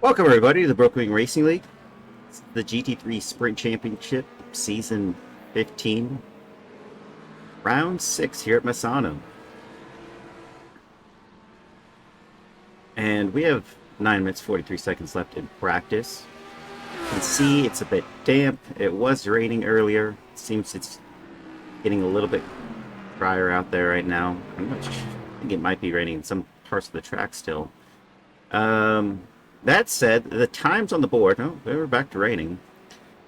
Welcome everybody to the Brookwing Racing League. It's the GT3 Sprint Championship, Season 15, Round 6 here at Misano. And we have 9 minutes 43 seconds left in practice. You can see it's a bit damp. It was raining earlier. It seems it's getting a little bit drier out there right now. I think it might be raining in some parts of the track still. That said, the times on the board, oh, we're back to raining,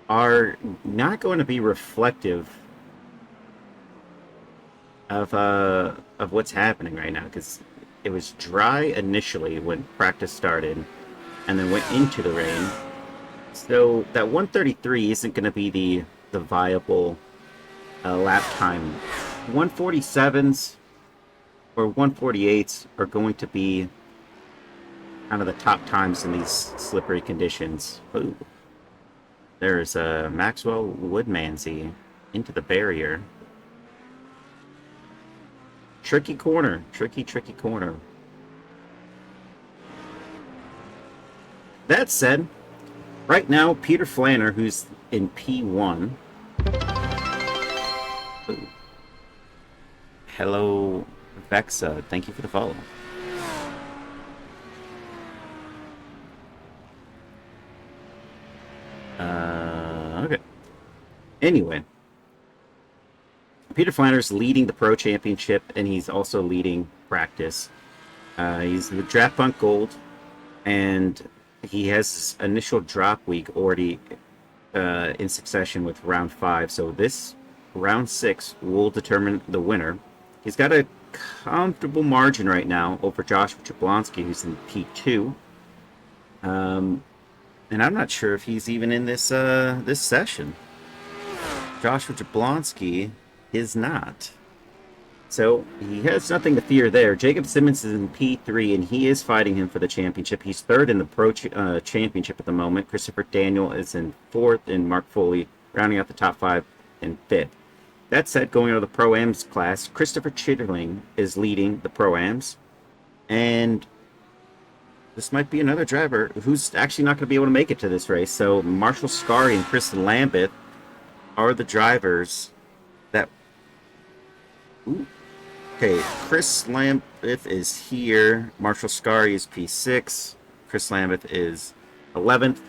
are not going to be reflective of what's happening right now, because it was dry initially when practice started and then went into the rain. So that 133 isn't going to be the viable lap time. 147s or 148s are going to be kind of the top times in these slippery conditions. Ooh. There's Maxwell Woodmansey into the barrier. Tricky corner. Tricky corner. That said, right now, Peter Flanner, who's in P1. Ooh. Hello, Vexa. Thank you for the follow. Okay. Anyway, Peter Flanner's leading the Pro Championship, and he's also leading practice. He's the Draft Punt Gold, and he has his initial drop week already in succession with round 5. So this round 6 will determine the winner. He's got a comfortable margin right now over Joshua Jablonski, who's in P2. And I'm not sure if he's even in this this session. Joshua Jablonski is not. So he has nothing to fear there. Jacob Simmons is in P3, and he is fighting him for the championship. He's third in the Pro Championship at the moment. Christopher Daniel is in 4th, and Mark Foley rounding out the top 5 in 5th. That said, going into the Pro-Ams class, Christopher Chitterling is leading the Pro-Ams. And this might be another driver who's actually not going to be able to make it to this race. So Marshall Scary and Chris Lambeth are the drivers that... Ooh. Okay, Chris Lambeth is here. Marshall Scary is P6. Chris Lambeth is 11th.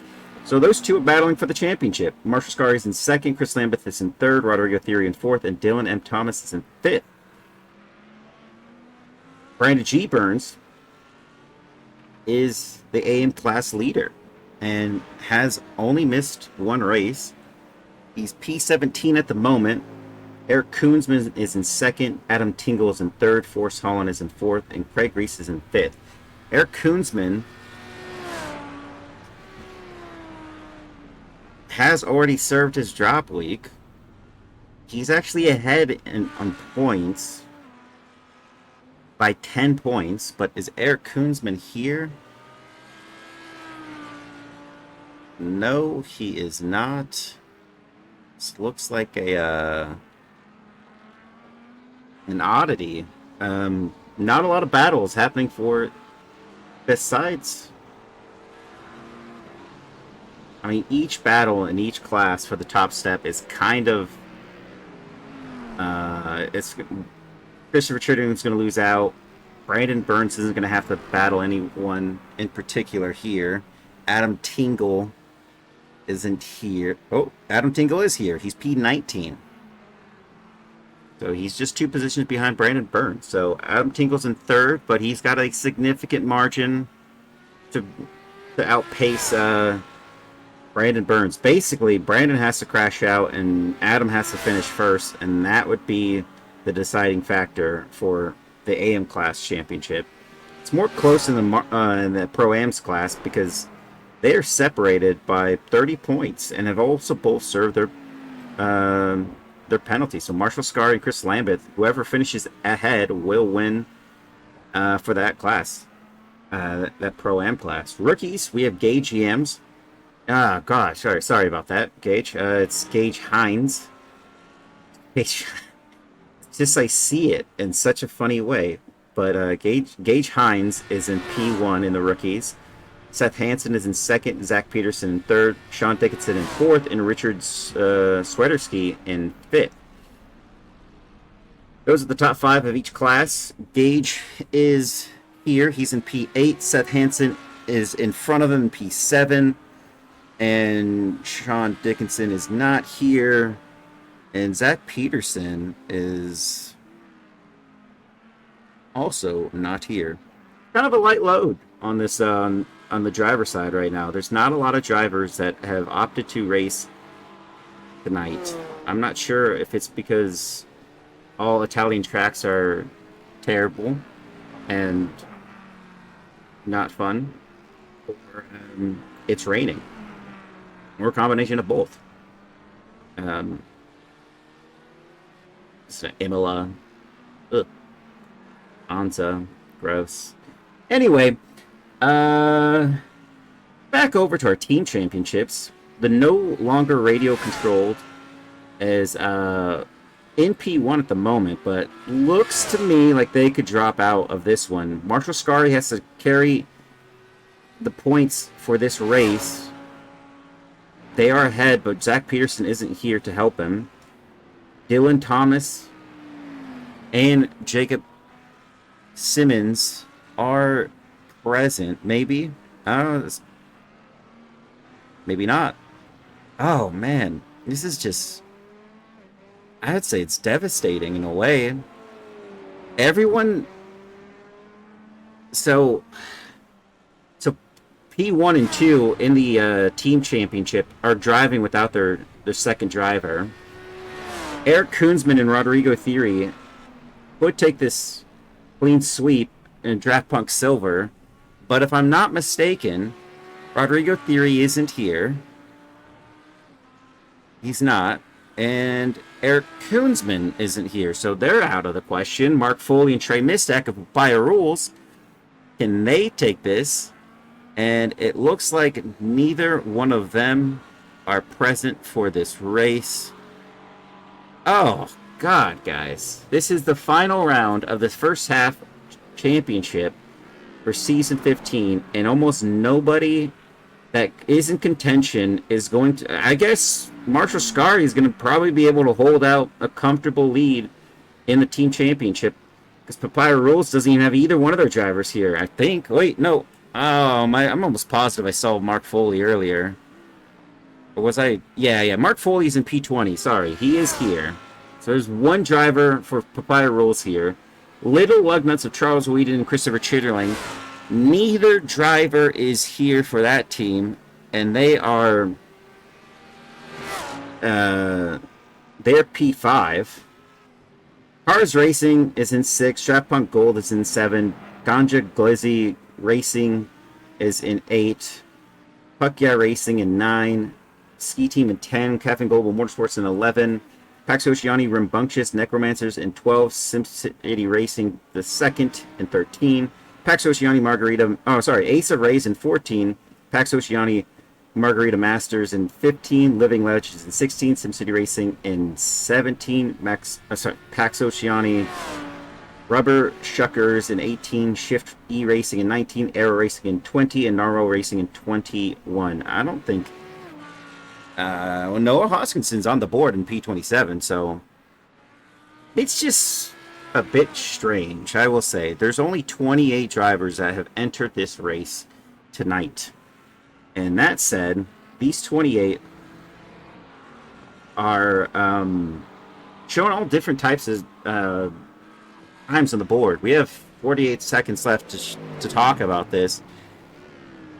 So those two are battling for the championship. Marshall Scary is in 2nd. Chris Lambeth is in 3rd. Rodrigo Theory in 4th. And Dylan M. Thomas is in 5th. Brandon G. Burns is the AM class leader and has only missed one race. He's P17 at the moment. Eric Koonsman is in 2nd. Adam Tingle is in 3rd. Forrest Holland is in 4th. And Craig Reese is in 5th. Eric Koonsman has already served his drop week. He's actually ahead on points by 10 points, but is Eric Koonsman here? No, he is not. This looks like an oddity. Not a lot of battles happening for besides. I mean, each battle in each class for the top step is kind of it's Christopher Chitterling's going to lose out. Brandon Burns isn't going to have to battle anyone in particular here. Adam Tingle isn't here. Oh, Adam Tingle is here. He's P19. So he's just 2 positions behind Brandon Burns. So Adam Tingle's in 3rd, but he's got a significant margin to outpace Brandon Burns. Basically, Brandon has to crash out and Adam has to finish first, and that would be the deciding factor for the AM class championship. It's more close in the Pro-Ams class because they are separated by 30 points and have also both served their penalty. So Marshall Scary and Chris Lambeth, whoever finishes ahead will win for that class, that Pro-Am class. Rookies, we have Gage Yams. Ah, gosh, sorry about that, Gage. It's Gage Hines. Gage, just I see it in such a funny way. But Gage Hines is in P1 in the rookies. Seth Hansen is in second, Zach Peterson in third, Sean Dickinson in fourth, and Richard Swederski in fifth. Those are the top 5 of each class. Gage is here. He's in P8. Seth Hansen is in front of him in P7. And Sean Dickinson is not here. And Zach Peterson is also not here. Kind of a light load on this on the driver side right now. There's not a lot of drivers that have opted to race tonight. I'm not sure if it's because all Italian tracks are terrible and not fun, or it's raining, or a combination of both. So Imola, Anza, gross. Anyway, back over to our team championships. The no longer radio controlled is in P1 at the moment, but looks to me like they could drop out of this one. Marshall Scarry has to carry the points for this race. They are ahead, but Zach Peterson isn't here to help him. Dylan Thomas and Jacob Simmons are present. Maybe. I don't know. Maybe not. Oh, man. This is just... I'd say it's devastating in a way. Everyone... So P1 and 2 in the team championship are driving without their second driver. Eric Koonsman and Rodrigo Theory would take this clean sweep in Draft Punk Silver, but if I'm not mistaken, Rodrigo Theory isn't here. He's not. And Eric Koonsman isn't here, so they're out of the question. Mark Foley and Trey Mistak of Papaya Rules, can they take this? And it looks like neither one of them are present for this race. Oh, God, guys. This is the final round of the first half championship for Season 15, and almost nobody that is in contention is going to... I guess Marshall Scarry is going to probably be able to hold out a comfortable lead in the team championship, because Papaya Rules doesn't even have either one of their drivers here, I think. Wait, no. Oh, I'm almost positive I saw Mark Foley earlier. Or was I? Yeah. Mark Foley's in P20. Sorry, he is here. So there's one driver for Papaya Rules here. Little Lugnuts of Charles Whedon and Christopher Chitterling. Neither driver is here for that team, and they are they're P5. Cars Racing is in 6. Draft Punk Gold is in 7. Ganja Glizzy Racing is in 8. Puck Yeah Racing in 9. Ski Team in 10. Kevin Global Motorsports in 11. Pax Oceani Rambunctious Necromancers in 12. SimCity Racing the second in 13. Pax Oceani Margarita... Oh, sorry. Ace of Rays in 14. Pax Oceani Margarita Masters in 15. Living Legends in 16. SimCity Racing in 17. Pax Oceani Rubber Shuckers in 18. Shift E Racing in 19. Aero Racing in 20. And Narrow Racing in 21. I don't think... well, Noah Hoskinson's on the board in P27, so... It's just a bit strange, I will say. There's only 28 drivers that have entered this race tonight. And that said, these 28 are showing all different types of times on the board. We have 48 seconds left to talk about this.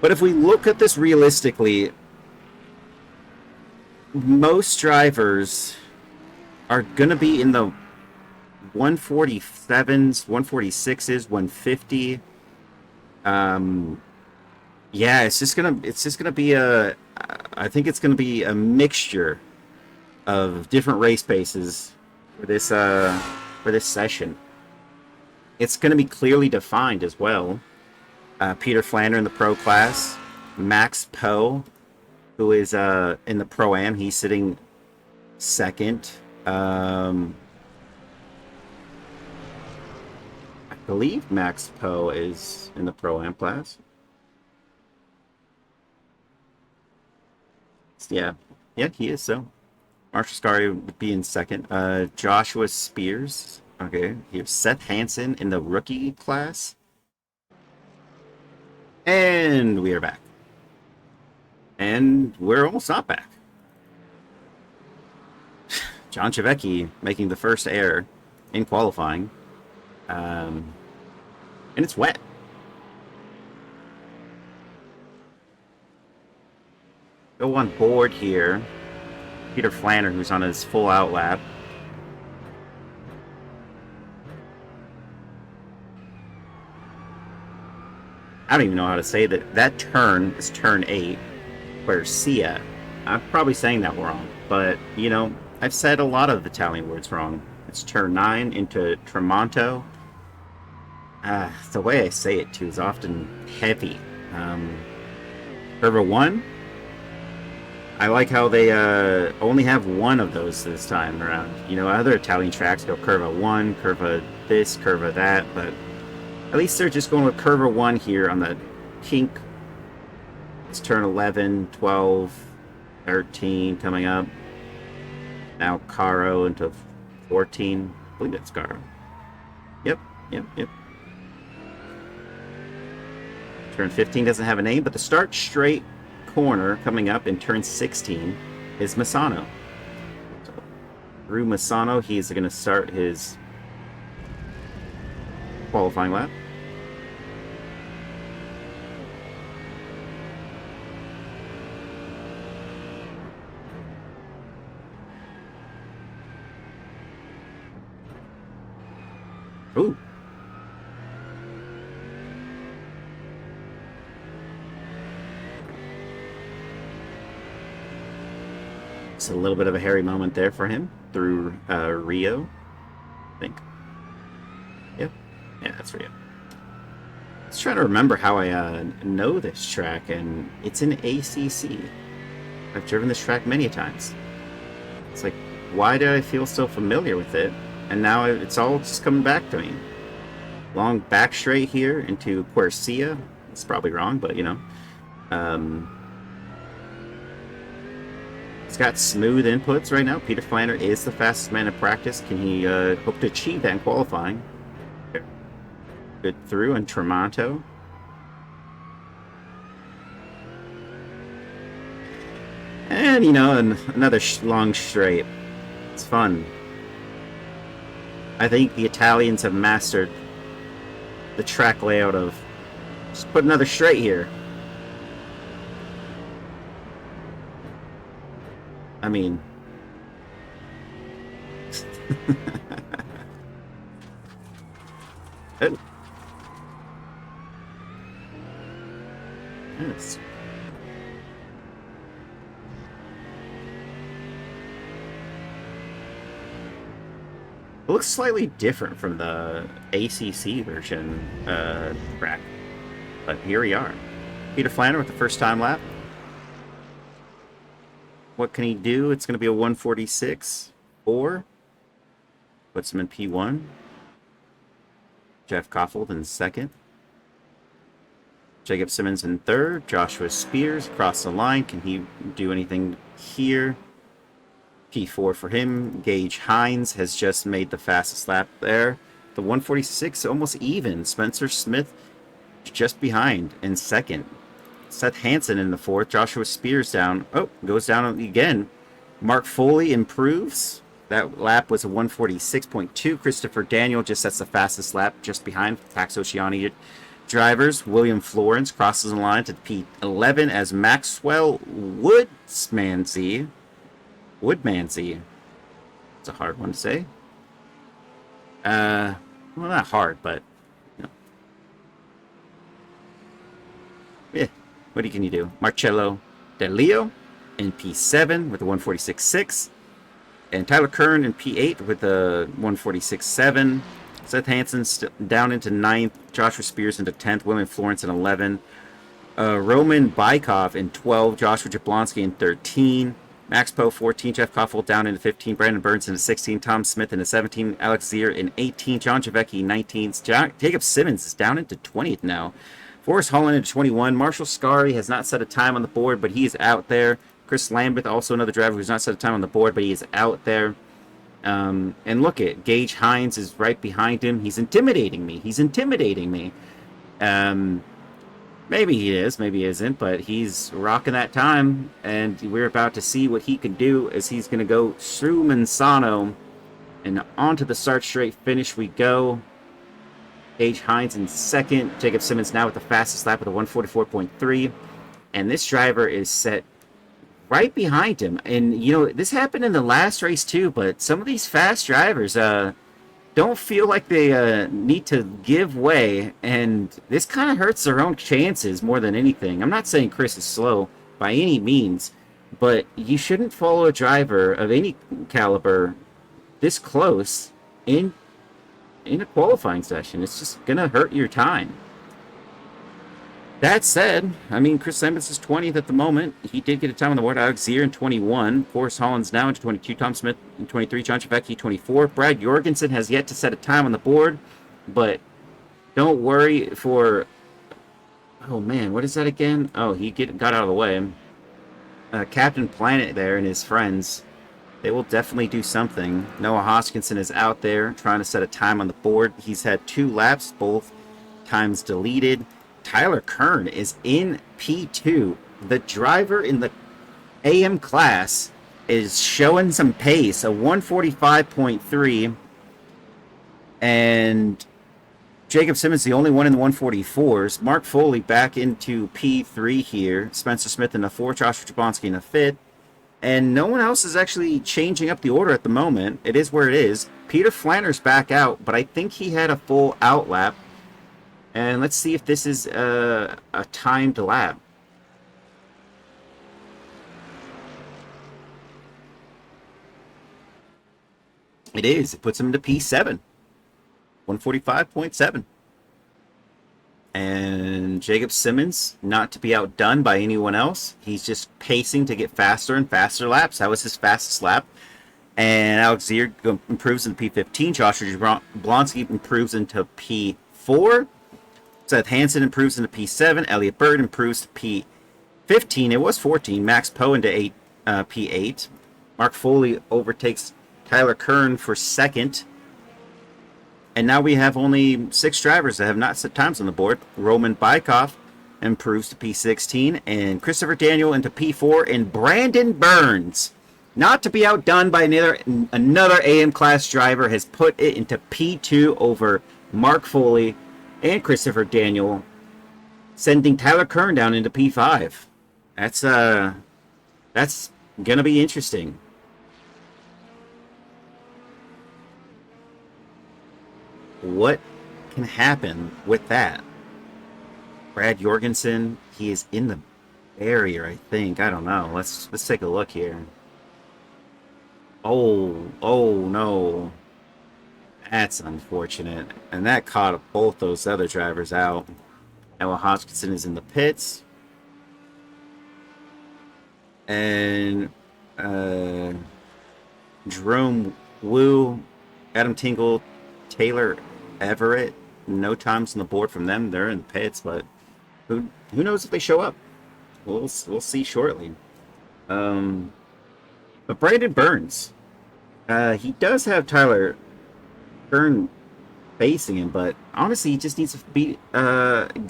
But if we look at this realistically, most drivers are going to be in the 147s, 146s, 150. Yeah, it's just gonna be a... I think it's gonna be a mixture of different race paces for this session. It's gonna be clearly defined as well. Peter Flander in the pro class, Max Poe, who is in the Pro-Am, he's sitting second. I believe Max Poe is in the Pro-Am class. Yeah. Yeah, he is, so. Marshall Scary would be in second. Joshua Spears. Okay. Here's Seth Hansen in the rookie class. And we are back. And we're almost not back. John Chavecki making the first error in qualifying. And it's wet. Go on board here. Peter Flanner, who's on his full out lap. I don't even know how to say that. That turn is turn 8. Quercia. I'm probably saying that wrong, but, you know, I've said a lot of Italian words wrong. It's turn 9 into Tremonto. The way I say it, too, is often heavy. Curva 1. I like how they only have one of those this time around. You know, other Italian tracks go Curva 1, Curva this, Curva that, but at least they're just going with Curva 1 here on the pink. It's turn 11, 12, 13 coming up. Now Caro into 14. I believe that's Caro. Yep. Turn 15 doesn't have a name, but the start straight corner coming up in turn 16 is Misano. So, through Misano, he's going to start his qualifying lap. Ooh. It's a little bit of a hairy moment there for him through Rio, I think. Yep. Yeah, that's Rio. I was trying to remember how I know this track, and it's in ACC. I've driven this track many times. It's like, why did I feel so familiar with it? And now it's all just coming back to me. Long back straight here into Quercia. It's probably wrong, but you know. He's got smooth inputs right now. Peter Flanner is the fastest man in practice. Can he hope to achieve that in qualifying? Good through and Tremonto. And, you know, another long straight. It's fun. I think the Italians have mastered the track layout of just put another straight here. I mean... Oh. Yes. It looks slightly different from the ACC version track, but here we are. Peter Flanner with the first time lap. What can he do? It's going to be a 146.4. Puts him in P1. Jeff Koffold in second. Jacob Simmons in third. Joshua Spears across the line. Can he do anything here? P4 for him. Gage Hines has just made the fastest lap there. The 146 almost even. Spencer Smith just behind in second. Seth Hansen in the fourth. Joshua Spears down. Oh, goes down again. Mark Foley improves. That lap was a 146.2. Christopher Daniel just sets the fastest lap just behind Pax Oceania drivers. William Florence crosses the line to P11 as Maxwell Woodmansey. It's a hard one to say. Well, not hard, but you know. Yeah, what can you do? Marcello De Leo in P7 with a 146.6. And Tyler Kern in P8 with a 146.7. Seth Hansen down into 9th. Joshua Spears into 10th. William Florence in 11. Roman Bykov in 12. Joshua Jablonski in 13. Max Poe 14. Jeff Koffold down into 15. Brandon Burns into 16. Tom Smith into 17. Alex Zier in 18. John Chavecki 19th. Jacob Simmons is down into 20th now. Forrest Holland into 21. Marshall Scary has not set a time on the board, but he is out there. Chris Lambeth, also another driver who's not set a time on the board, but he is out there. And look at Gage Hines is right behind him. He's intimidating me. He's intimidating me. Maybe he is, maybe he isn't, but he's rocking that time, and we're about to see what he can do as he's going to go through Misano, and onto the start straight finish we go. Gage Hines in second. Jacob Simmons now with the fastest lap with a 144.3, and this driver is set right behind him. And, you know, this happened in the last race too, but some of these fast drivers, don't feel like they need to give way, and this kind of hurts their own chances more than anything. I'm not saying Chris is slow by any means, but you shouldn't follow a driver of any caliber this close in a qualifying session. It's just going to hurt your time. That said, I mean, Chris Lambeth is 20th at the moment. He did get a time on the board. Alex Zier in 21. Forrest Hollins now into 22. Tom Smith in 23. John Chavecki 24. Brad Jorgensen has yet to set a time on the board. But don't worry for... Oh, man, what is that again? Oh, he got out of the way. Captain Planet there and his friends, they will definitely do something. Noah Hoskinson is out there trying to set a time on the board. He's had 2 laps, both times deleted. Tyler Kern is in P2. The driver in the AM class is showing some pace, a 145.3. And Jacob Simmons, the only one in the 144s. Mark Foley back into P3 here. Spencer Smith in the 4th, Joshua Jablonski in the 5th. And no one else is actually changing up the order at the moment. It is where it is. Peter Flanner's back out, but I think he had a full out lap. And let's see if this is a timed lap. It is. It puts him into P7. 145.7. And Jacob Simmons, not to be outdone by anyone else. He's just pacing to get faster and faster laps. That was his fastest lap. And Alex Zier improves into P15. Joshua Jablonski improves into P4. Seth Hansen improves into P7. Elliott Bird improves to P15. It was 14. Max Poe into P8. Mark Foley overtakes Tyler Kern for second. And now we have only 6 drivers that have not set times on the board. Roman Bykoff improves to P16. And Christopher Daniel into P4. And Brandon Burns, not to be outdone by another AM class driver, has put it into P2 over Mark Foley and Christopher Daniel, sending Tyler Kern down into P5. That's gonna be interesting. What can happen with that? Brad Jorgensen, he is in the barrier, I think. I don't know. Let's take a look here. Oh no. That's unfortunate. And that caught both those other drivers out. Noah Hoskinson is in the pits. And Jerome Wu, Adam Tingle, Taylor Everett, no times on the board from them. They're in the pits, but who knows if they show up? We'll see shortly. But Brandon Burns, he does have Tyler Kern facing him, but honestly, he just needs to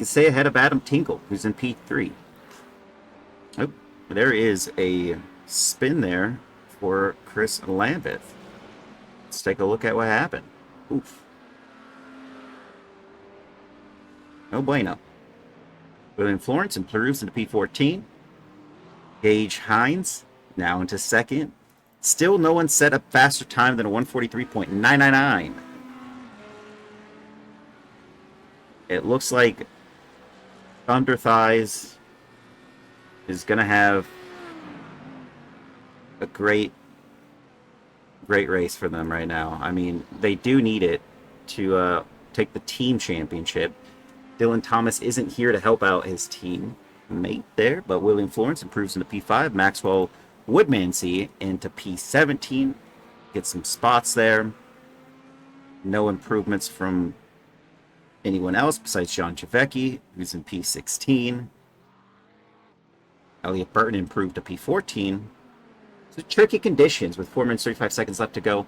stay ahead of Adam Tinkle, who's in P3. Oh, there is a spin there for Chris Lambeth. Let's take a look at what happened. Oof. No bueno. William Florence improves into P14. Gage Hines now into second. Still no one set a faster time than a 143.999. It looks like Thunder Thighs is going to have a great race for them right now. I mean, they do need it to take the team championship. Dylan Thomas isn't here to help out his team mate there, but William Florence improves into P5. Maxwell Woodmansey into P17. Get some spots there. No improvements from anyone else besides John Chavecki, who's in P16. Elliott Burton improved to P14. So tricky conditions with 4 minutes 35 seconds left to go.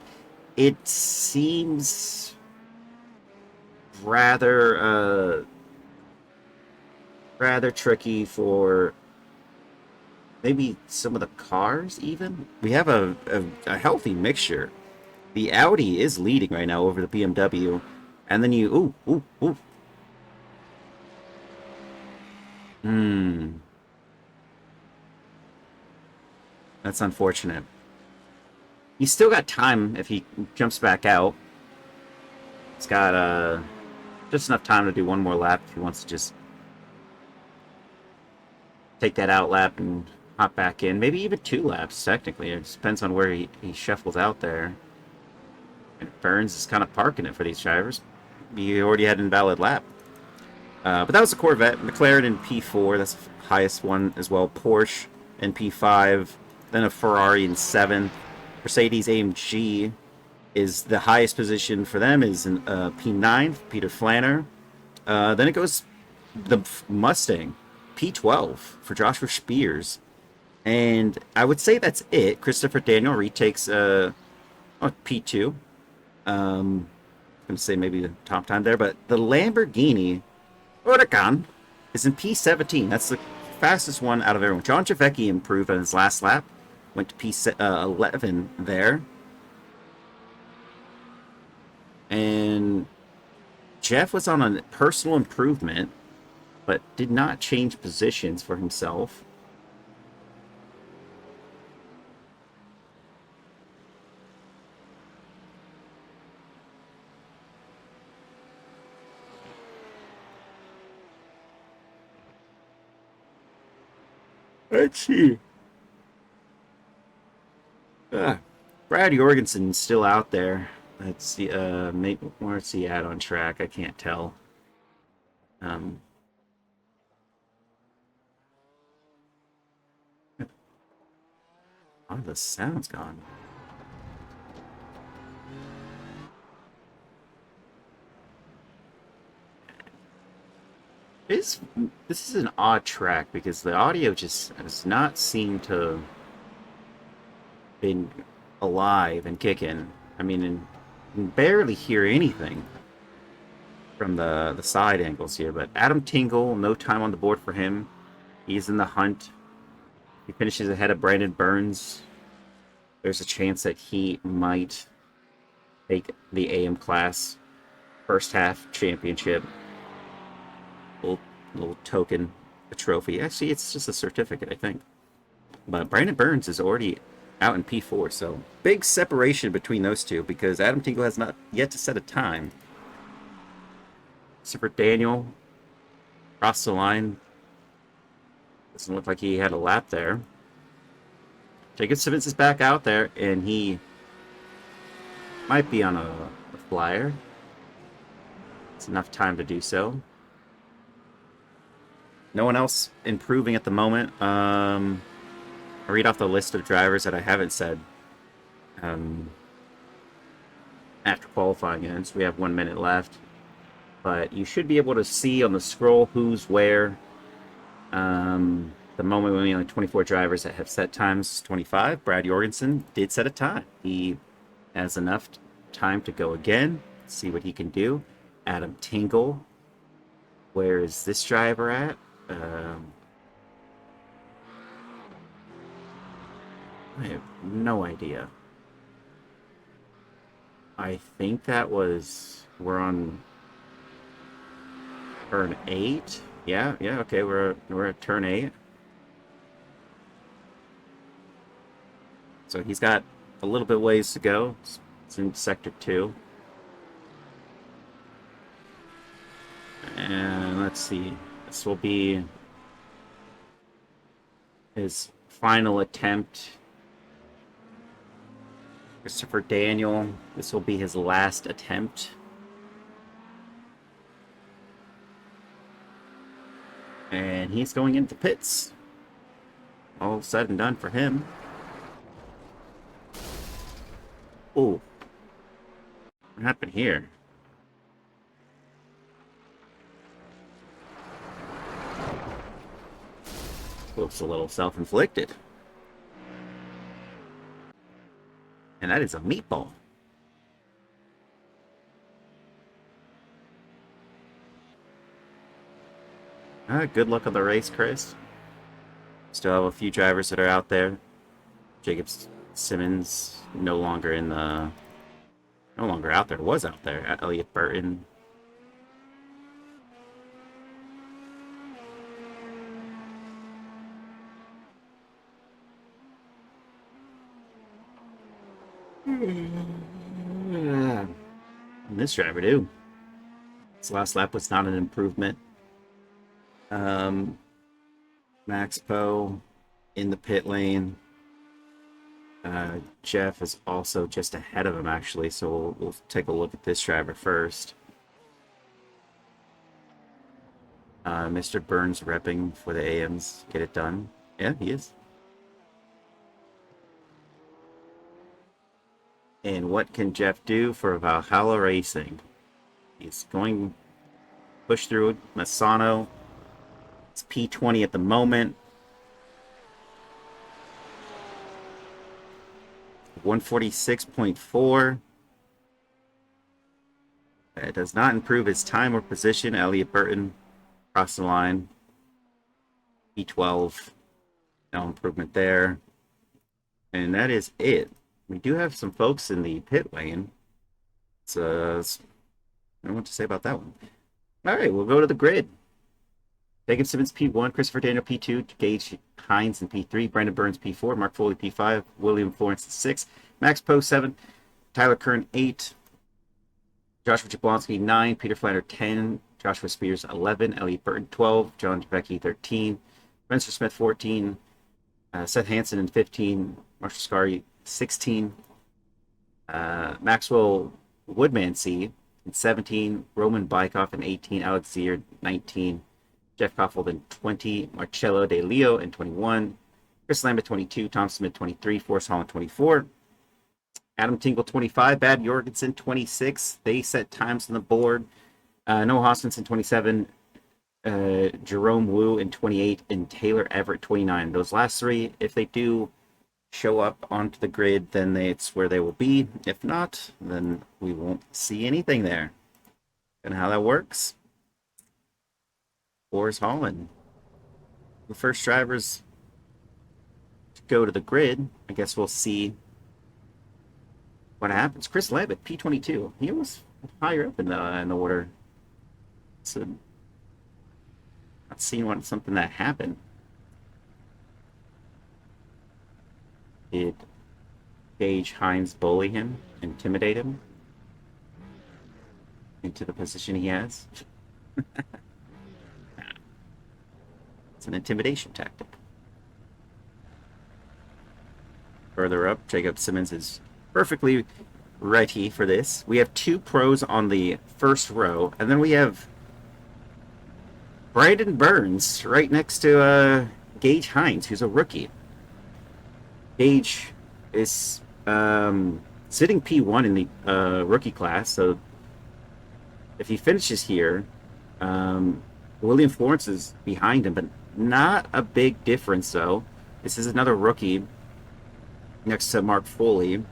It seems rather tricky for maybe some of the cars even. We have a healthy mixture. The Audi is leading right now over the BMW. And then you... Ooh. That's unfortunate. He's still got time if he jumps back out. He's got just enough time to do one more lap if he wants to just take that out lap and hop back in. Maybe even 2 laps, technically. It depends on where he shuffles out there. And Burns is kind of parking it for these drivers. He already had an invalid lap. But that was a Corvette. McLaren in P4. That's the highest one as well. Porsche in P5. Then a Ferrari in 7th. Mercedes-AMG is the highest position for them is in P9, Peter Flanner. Then it goes the Mustang, P12 for Joshua Spears. And I would say that's it. Christopher Daniel retakes P2. I'm going to say maybe the top time there, but the Lamborghini Huracan is in P17. That's the fastest one out of everyone. John Javecki improved on his last lap. Went to P11 there. And Jeff was on a personal improvement, but did not change positions for himself. Let's see. Brad Jorgensen's still out there. Let's see. Where's he at on track? I can't tell. Oh, the sound's gone. This is an odd track because the audio just does not seem to been alive and kicking. I mean, you can barely hear anything from the side angles here. But Adam Tingle, no time on the board for him. He's in the hunt. He finishes ahead of Brandon Burns. There's a chance that he might take the AM class first half championship. Little token, a trophy. Actually, it's just a certificate, I think. But Brandon Burns is already out in P4, so big separation between those two because Adam Tingle has not yet to set a time. Super Daniel crossed the line. Doesn't look like he had a lap there. Jacob Simmons is back out there, and he might be on a flyer. It's enough time to do so. No one else improving at the moment. I'll read off the list of drivers that I haven't said after qualifying ends. We have 1 minute left. But you should be able to see on the scroll who's where. The moment when we only 24 drivers that have set times 25. Brad Jorgensen did set a time. He has enough time to go again. See what he can do. Adam Tingle. Where is this driver at? I have no idea. I think that was... We're on turn 8. Yeah, okay, we're at turn 8. So he's got a little bit ways to go. It's in sector 2. And let's see. This will be his final attempt. Christopher Daniel. This will be his last attempt. And he's going into pits. All said and done for him. Oh. What happened here? Looks a little self-inflicted. And that is a meatball. Good luck on the race, Chris. Still have a few drivers that are out there. Jacob Simmons no longer out there. Was out there. Elliott Burton. And this driver too. His last lap was not an improvement. Max Poe in the pit lane. Jeff is also just ahead of him, actually, so we'll take a look at this driver first. Mr. Burns repping for the AMs. Get it done. Yeah, he is. And what can Jeff do for Valhalla Racing? He's going to push through Misano. It's P20 at the moment. 146.4. It does not improve his time or position. Elliott Burton across the line. P12. No improvement there. And that is it. We do have some folks in the pit lane. I don't know what to say about that one. All right, we'll go to the grid. Jacob Simmons P1, Christopher Daniel P2, Gage Hines in P3, Brandon Burns P4, Mark Foley P5, William Florence 6, Max Poe 7, Tyler Kern 8, Joshua Jablonski 9, Peter Flander 10, Joshua Spears 11, Elliott Burton 12, John Becky 13, Spencer Smith 14, Seth Hansen in 15, Marshall Scary 16, Maxwell Woodman C in 17, Roman Bykoff in 18, Alex Zier 19, Jeff Koffel in 20, Marcello De Leo in 21, Chris Lambert 22, Tom Smith 23, Forrest Hall in 24, Adam Tingle 25, Bad Jorgensen 26. They set times on the board. Noah Hoskins in 27, Jerome Wu in 28, and Taylor Everett 29. Those last three, if they do show up onto the grid, then it's where they will be. If not, then we won't see anything there. And how that works? Forrest Holland. The first drivers to go to the grid. I guess we'll see what happens. Chris Lambert, P22. He was higher up in the order. So not seeing something that happened. Did Gage Hines bully him, intimidate him into the position he has? It's an intimidation tactic. Further up, Jacob Simmons is perfectly ready for this. We have two pros on the first row, and then we have Brandon Burns right next to Gage Hines, who's a rookie. Gage is sitting P1 in the rookie class, so if he finishes here, William Florence is behind him, but not a big difference, though. This is another rookie next to Mark Foley,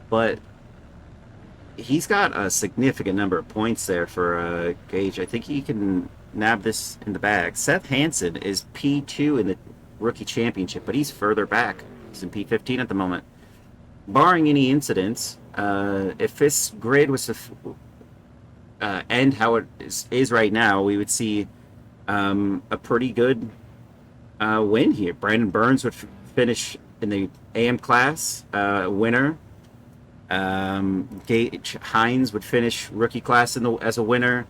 but he's got a significant number of points there for Gage. I think he can nab this in the bag. Seth Hansen is P2 in the rookie championship, but he's further back. He's in P15 at the moment. Barring any incidents, if this grid was to end how it is right now, we would see a pretty good win here. Brandon Burns would finish in the AM class winner. Gage Hines would finish rookie class as a winner.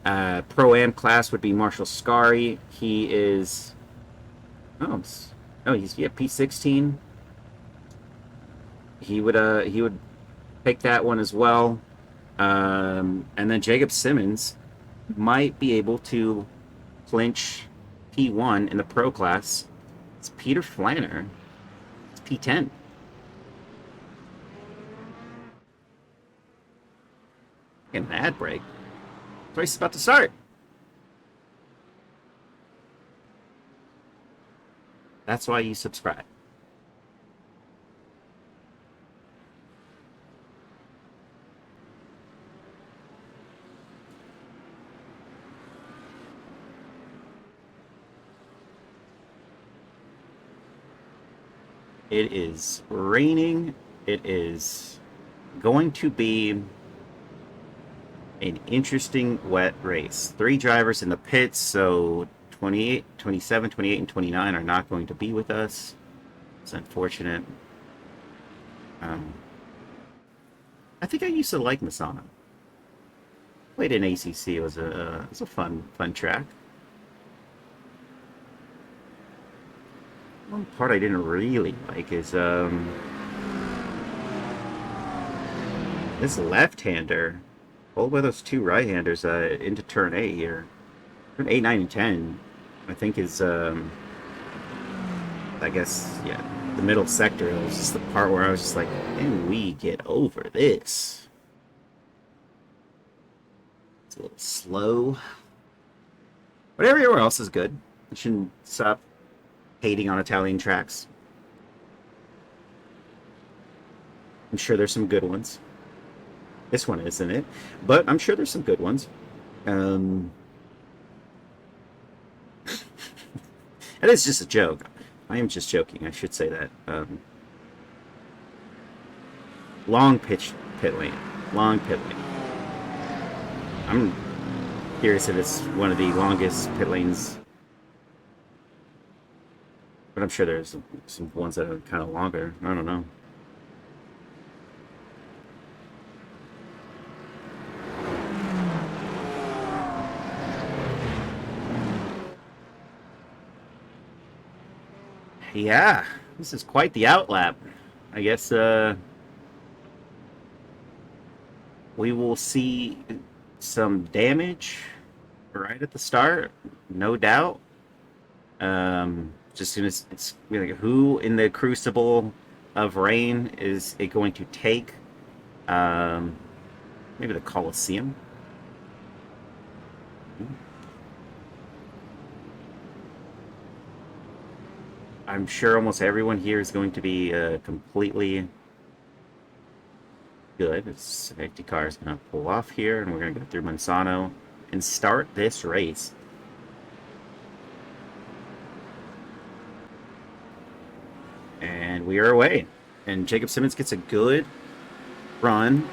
Pro-Am class would be Marshall Scary. He is he's P16. He would pick that one as well. And then Jacob Simmons might be able to clinch P1 in the pro class. It's Peter Flanner. It's P10. An ad break. The race is about to start. That's why you subscribe. It is raining. It is going to be an interesting wet race. 3 drivers in the pits, so 28, 27, 28, and 29 are not going to be with us. It's unfortunate. Um, I think I used to like Misano. Played in ACC. It was a fun track. One part I didn't really like is this left-hander. All by those 2 right-handers into turn 8 here. Turn 8, 9, and 10, I think is I guess, yeah, the middle sector. It was just the part where I was just like, can we get over this? It's a little slow. But everywhere else is good. I shouldn't stop hating on Italian tracks. I'm sure there's some good ones. This one isn't it, but I'm sure there's some good ones. And it's just a joke. I am just joking. I should say that. Long pit lane. Long pit lane. I'm curious if it's one of the longest pit lanes. But I'm sure there's some ones that are kind of longer. I don't know. Yeah, this is quite the outlap. I guess we will see some damage right at the start, no doubt. Just soon as it's like, who in the crucible of rain is it going to take? Maybe the Colosseum. I'm sure almost everyone here is going to be completely good. This safety car is going to pull off here, and we're going to go through Misano and start this race. And we are away. And Jacob Simmons gets a good run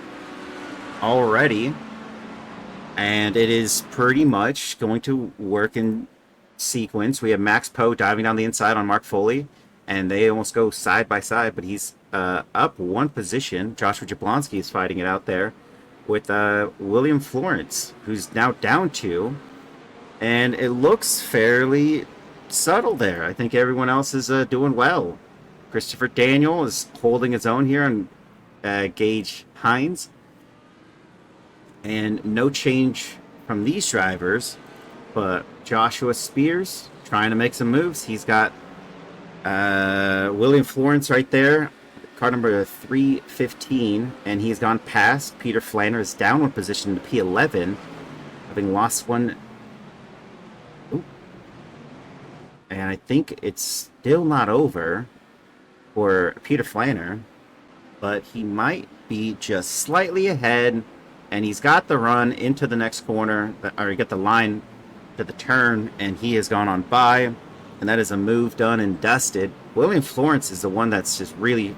already. And it is pretty much going to work in sequence. We have Max Poe diving down the inside on Mark Foley, and they almost go side by side, but he's up 1 position. Joshua Jablonski is fighting it out there with William Florence, who's now down 2, and it looks fairly subtle there. I think everyone else is doing well. Christopher Daniel is holding his own here on Gage Hines, and no change from these drivers. But Joshua Spears trying to make some moves. He's got William Florence right there, car number 315, and he's gone past Peter Flanders, down 1 position to P11, having lost 1. Ooh. And I think it's still not over for Peter Flanner, but he might be just slightly ahead, and he's got the run into the next corner, or he got the line to the turn, and he has gone on by, and that is a move done and dusted. William Florence is the one that's just really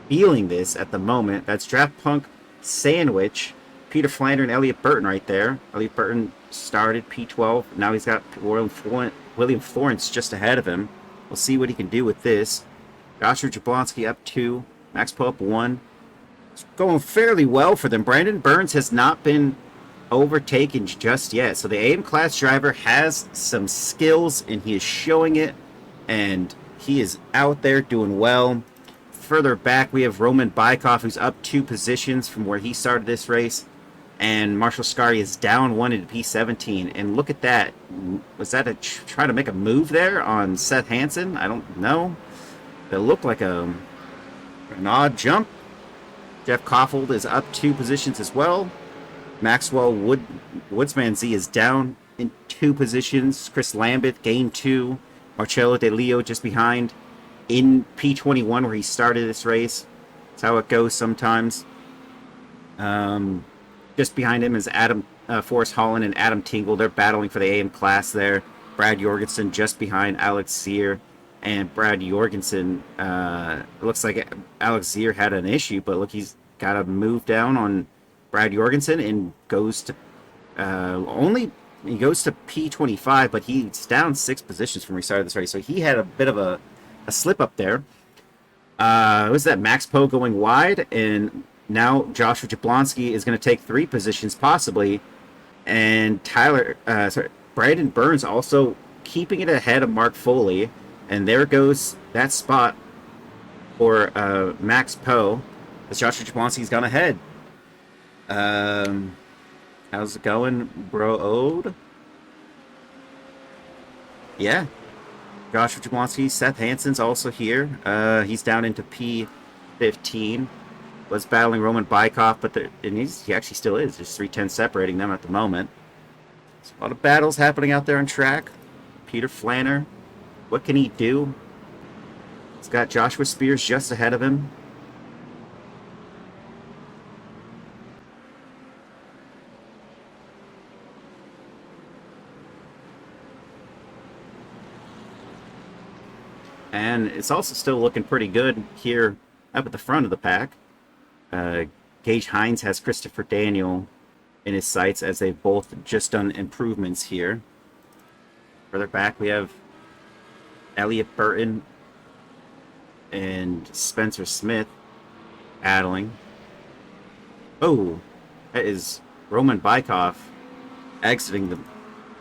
feeling this at the moment. That's Draft Punk Sandwich, Peter Flander, and Elliot Burton right there. Elliot Burton started P12. Now he's got William Florence just ahead of him. We'll see what he can do with this. Joshua Jablonski up 2. Max Poe up 1. It's going fairly well for them. Brandon Burns has not been overtaken just yet. So the AM class driver has some skills, and he is showing it, and he is out there doing well. Further back, we have Roman Bykov, who's up 2 positions from where he started this race, and Marshall Scari is down 1 into P17. And look at that. Was that a try to make a move there on Seth Hansen? I don't know. It looked like an odd jump. Jeff Koffold is up 2 positions as well. Maxwell Woodsman Z is down in 2 positions. Chris Lambeth gained 2. Marcello De Leo just behind in P21 where he started this race. That's how it goes sometimes. Just behind him is Adam Forrest Holland and Adam Tingle. They're battling for the AM class there. Brad Jorgensen just behind Alex Zier. And Brad Jorgensen, it looks like Alex Zier had an issue, but look, he's got a move down on Brad Jorgensen and goes to he goes to P25, but he's down 6 positions from restarting this race. So he had a bit of a slip up there. Was that Max Poe going wide? And now Joshua Jablonski is going to take 3 positions possibly. And Brandon Burns also keeping it ahead of Mark Foley. And there goes that spot for Max Poe as Joshua Jablonski's gone ahead. How's it going, Bro Ode? Yeah. Joshua Jablonski, Seth Hansen's also here. He's down into P15. Was battling Roman Bykov, but he actually still is. There's 310 separating them at the moment. There's a lot of battles happening out there on track. Peter Flanner, what can he do? He's got Joshua Spears just ahead of him. And it's also still looking pretty good here up at the front of the pack. Gage Hines has Christopher Daniel in his sights as they've both just done improvements here. Further back we have Elliot Burton and Spencer Smith battling. Oh, that is Roman Bykov exiting the...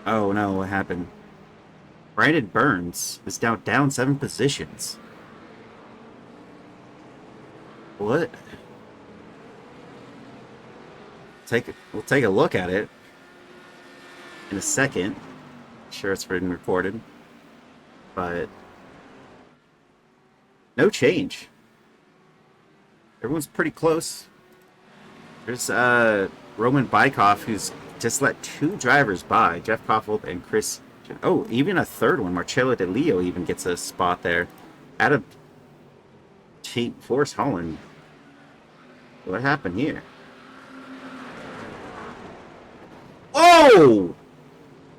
Oh no, what happened? Brandon Burns is down 7 positions. What? We'll take a look at it in a second. Sure, it's been recorded, but no change. Everyone's pretty close. There's Roman Bykov, who's just let 2 drivers by, Jeff Koffold and Chris. Oh, even a third one. Marcello De Leo even gets a spot there. Out of Team Force Holland. What happened here? Oh!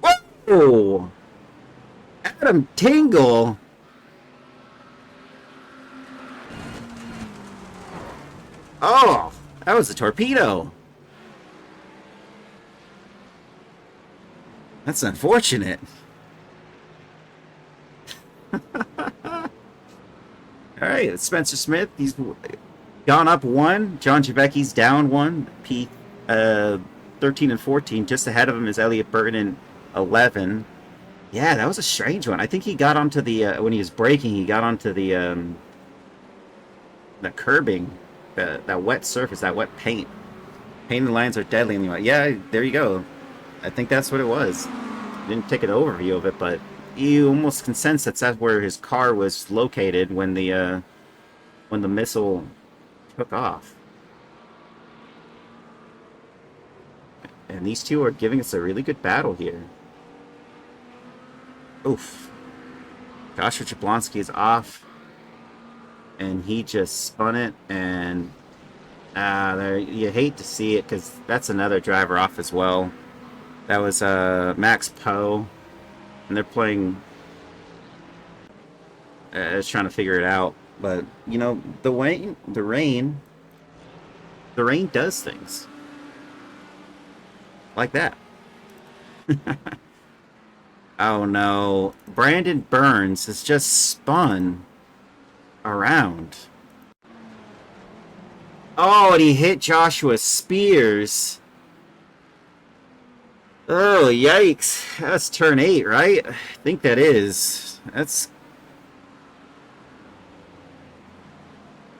Whoa! Adam Tingle! Oh! That was a torpedo! That's unfortunate. Alright, Spencer Smith. He's gone up 1. John Javecki's down 1. P 13 and 14. Just ahead of him is Elliot Burton in 11. Yeah, that was a strange one. I think he got onto the... when he was braking, he got onto the curbing. That wet surface, that wet paint. Painted lines are deadly. And yeah, there you go. I think that's what it was. Didn't take an overview of it, but you almost can sense that's where his car was located when the missile took off. And these two are giving us a really good battle here. Oof. Joshua Jablonski is off. And he just spun it, and there, you hate to see it because that's another driver off as well. That was Max Poe, and they're playing. I was trying to figure it out, but you know the rain does things like that. Oh no, Brandon Burns has just spun around. Oh, and he hit Joshua Spears. Oh, yikes. That's turn 8, right? I think that is. That's...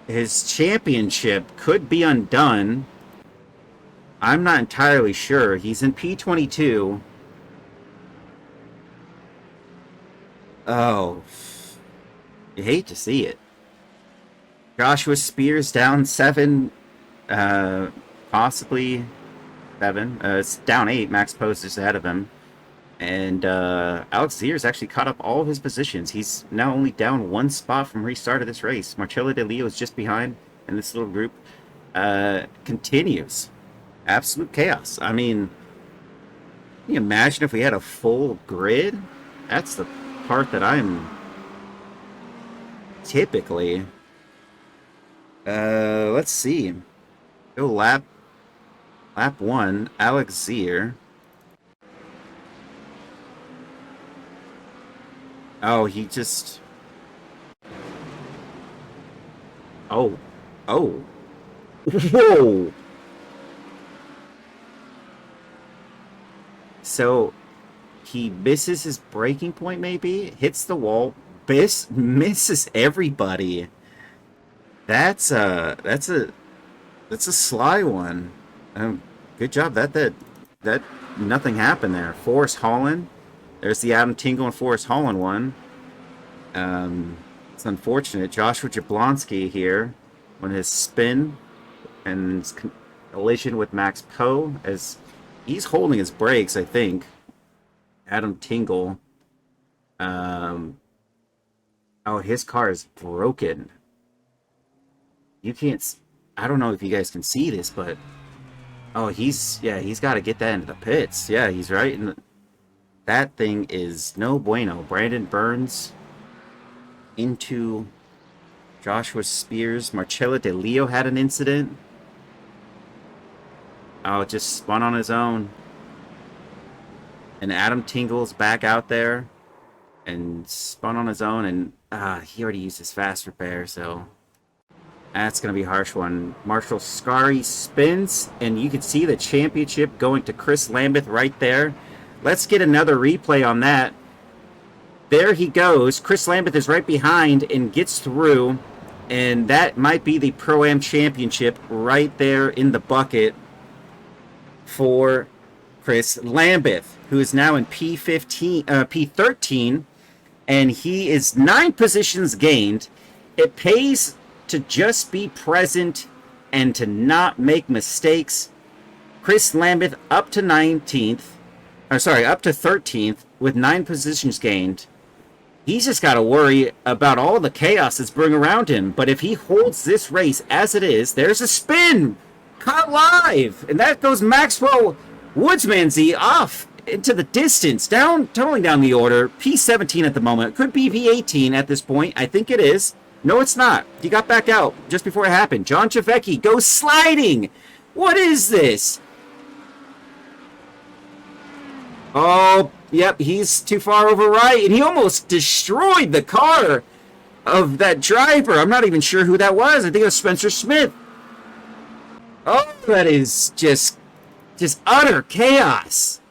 His championship could be undone. I'm not entirely sure. He's in P22. Oh. You hate to see it. Joshua Spears down 7. Possibly... 7. It's down 8. Max Post is ahead of him. And Alex Zier's actually caught up all of his positions. He's now only down one spot from restart of this race. Marcello De Leo is just behind, and this little group continues. Absolute chaos. I mean, can you imagine if we had a full grid? That's the part that I'm typically. Let's see. Go lap one. Alex Zier. Oh, he just. Oh. Oh. Whoa. So he misses his breaking point, maybe hits the wall, misses everybody. That's a sly one. Good job. That nothing happened there. Forrest Holland. There's the Adam Tingle and Forrest Holland one. It's unfortunate. Joshua Jablonski here on his spin and collision with Max Poe as he's holding his brakes, I think. Adam Tingle. Oh, his car is broken. You can't. I don't know if you guys can see this, but oh, he's got to get that into the pits. Yeah, he's right. And that thing is no bueno. Brandon Burns into Joshua Spears. Marcello De Leo had an incident. Oh, it just spun on his own. And Adam Tingle's back out there and spun on his own, and he already used his fast repair, so that's going to be a harsh one. Marshall Scary spins, and you can see the championship going to Chris Lambeth right there. Let's get another replay on that. There he goes. Chris Lambeth is right behind and gets through, and that might be the Pro-Am Championship right there in the bucket for Chris Lambeth, who is now in P13, and he is 9 positions gained. It pays to just be present and to not make mistakes. Chris Lambeth up to 13th with 9 positions gained. He's just got to worry about all the chaos that's brewing around him. But if he holds this race as it is, there's a spin caught live, and that goes Maxwell Woodsmansey off into the distance, totaling down the order. P17 at the moment. Could be P18 at this point. I think it is. No, it's not. He got back out just before it happened. John Chavecki goes sliding. What is this? Oh, yep, he's too far over right, and he almost destroyed the car of that driver. I'm not even sure who that was. I think it was Spencer Smith. Oh, that is just utter chaos.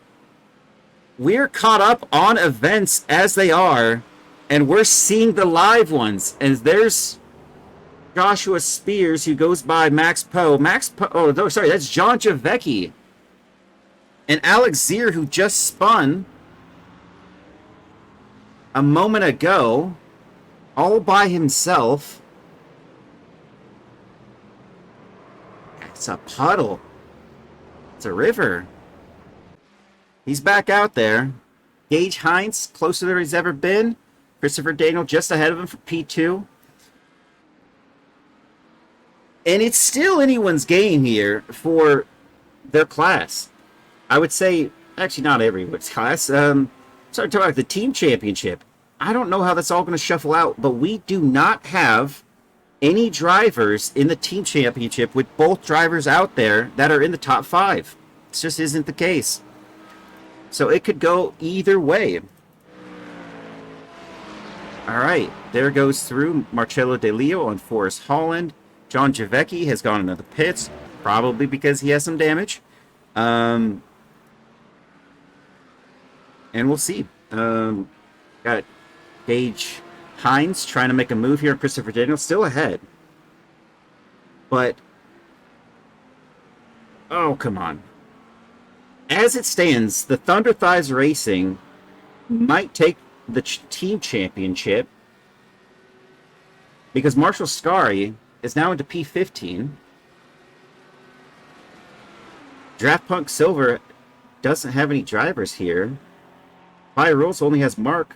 We're caught up on events as they are, and we're seeing the live ones. And there's Joshua Spears, who goes by Max Poe. Oh, no, sorry, that's John Chavecki. And Alex Zier, who just spun a moment ago, all by himself. It's a puddle. It's a river. He's back out there. Gage Hines, closer than he's ever been. Christopher Daniel just ahead of him for P2. And it's still anyone's game here for their class. I would say, actually not everyone's class. Sorry, talking about the team championship. I don't know how that's all going to shuffle out, but we do not have any drivers in the team championship with both drivers out there that are in the top 5. It just isn't the case. So it could go either way. All right, there goes through Marcello De Leo on Forrest Holland. John Chavecki has gone into the pits, probably because he has some damage. And we'll see. Got Gage Hines trying to make a move here. Christopher Daniel still ahead. But, oh, come on. As it stands, the Thunder Thighs Racing might take the team championship because Marshall Scary is now into P15. Draft Punk Silver doesn't have any drivers here. High Rules only has Mark.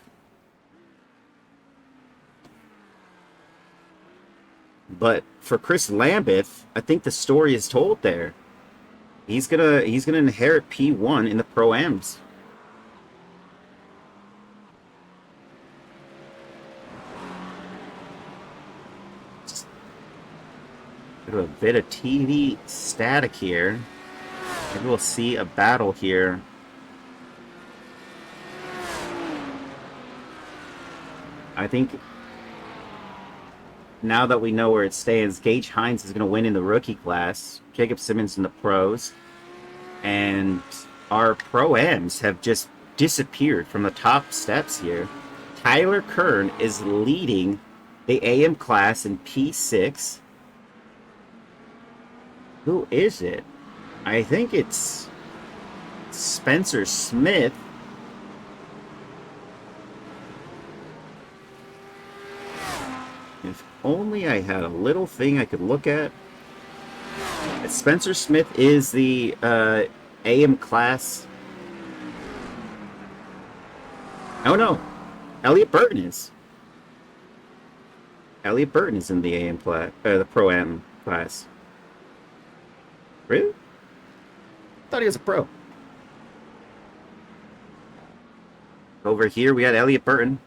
But for Chris Lambeth, I think the story is told there. He's gonna inherit P1 in the Pro-Ams. A bit of TV static here. Maybe we'll see a battle here. I think now that we know where it stands, Gage Hines is going to win in the rookie class, Jacob Simmons in the pros, and our Pro-Ams have just disappeared from the top steps here. Tyler Kern is leading the AM class in P6. Who is it? I think it's Spencer Smith. If only I had a little thing I could look at. Spencer Smith is the AM class. Oh no, Elliot Burton is. Elliot Burton is in the AM class, the Pro-Am class. Really? I thought he was a pro. Over here we had Elliot Burton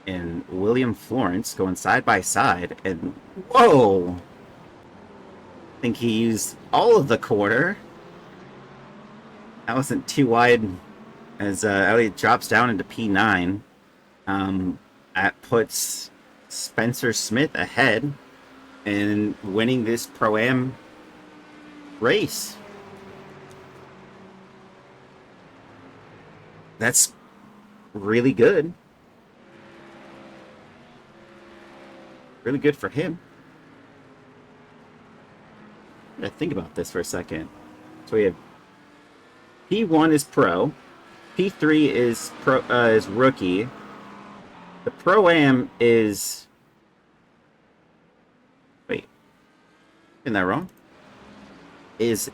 and William Florence going side by side, and whoa! I think he used all of the corner. That wasn't too wide as Elliot drops down into P9. That puts Spencer Smith ahead and winning this Pro-Am race. That's really good. Really good for him. I think about this for a second. So we have P1 is pro, P3 is is rookie. The Pro-Am is, wait, isn't that wrong? Is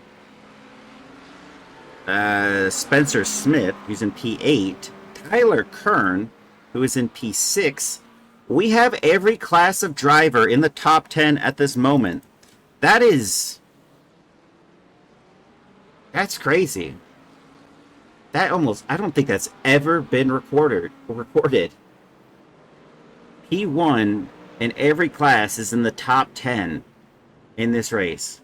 Spencer Smith, who's in P8, Tyler Kern, who is in P6. We have every class of driver in the top 10 at this moment. That's crazy. I don't think that's ever been recorded. P1 in every class is in the top 10 in this race.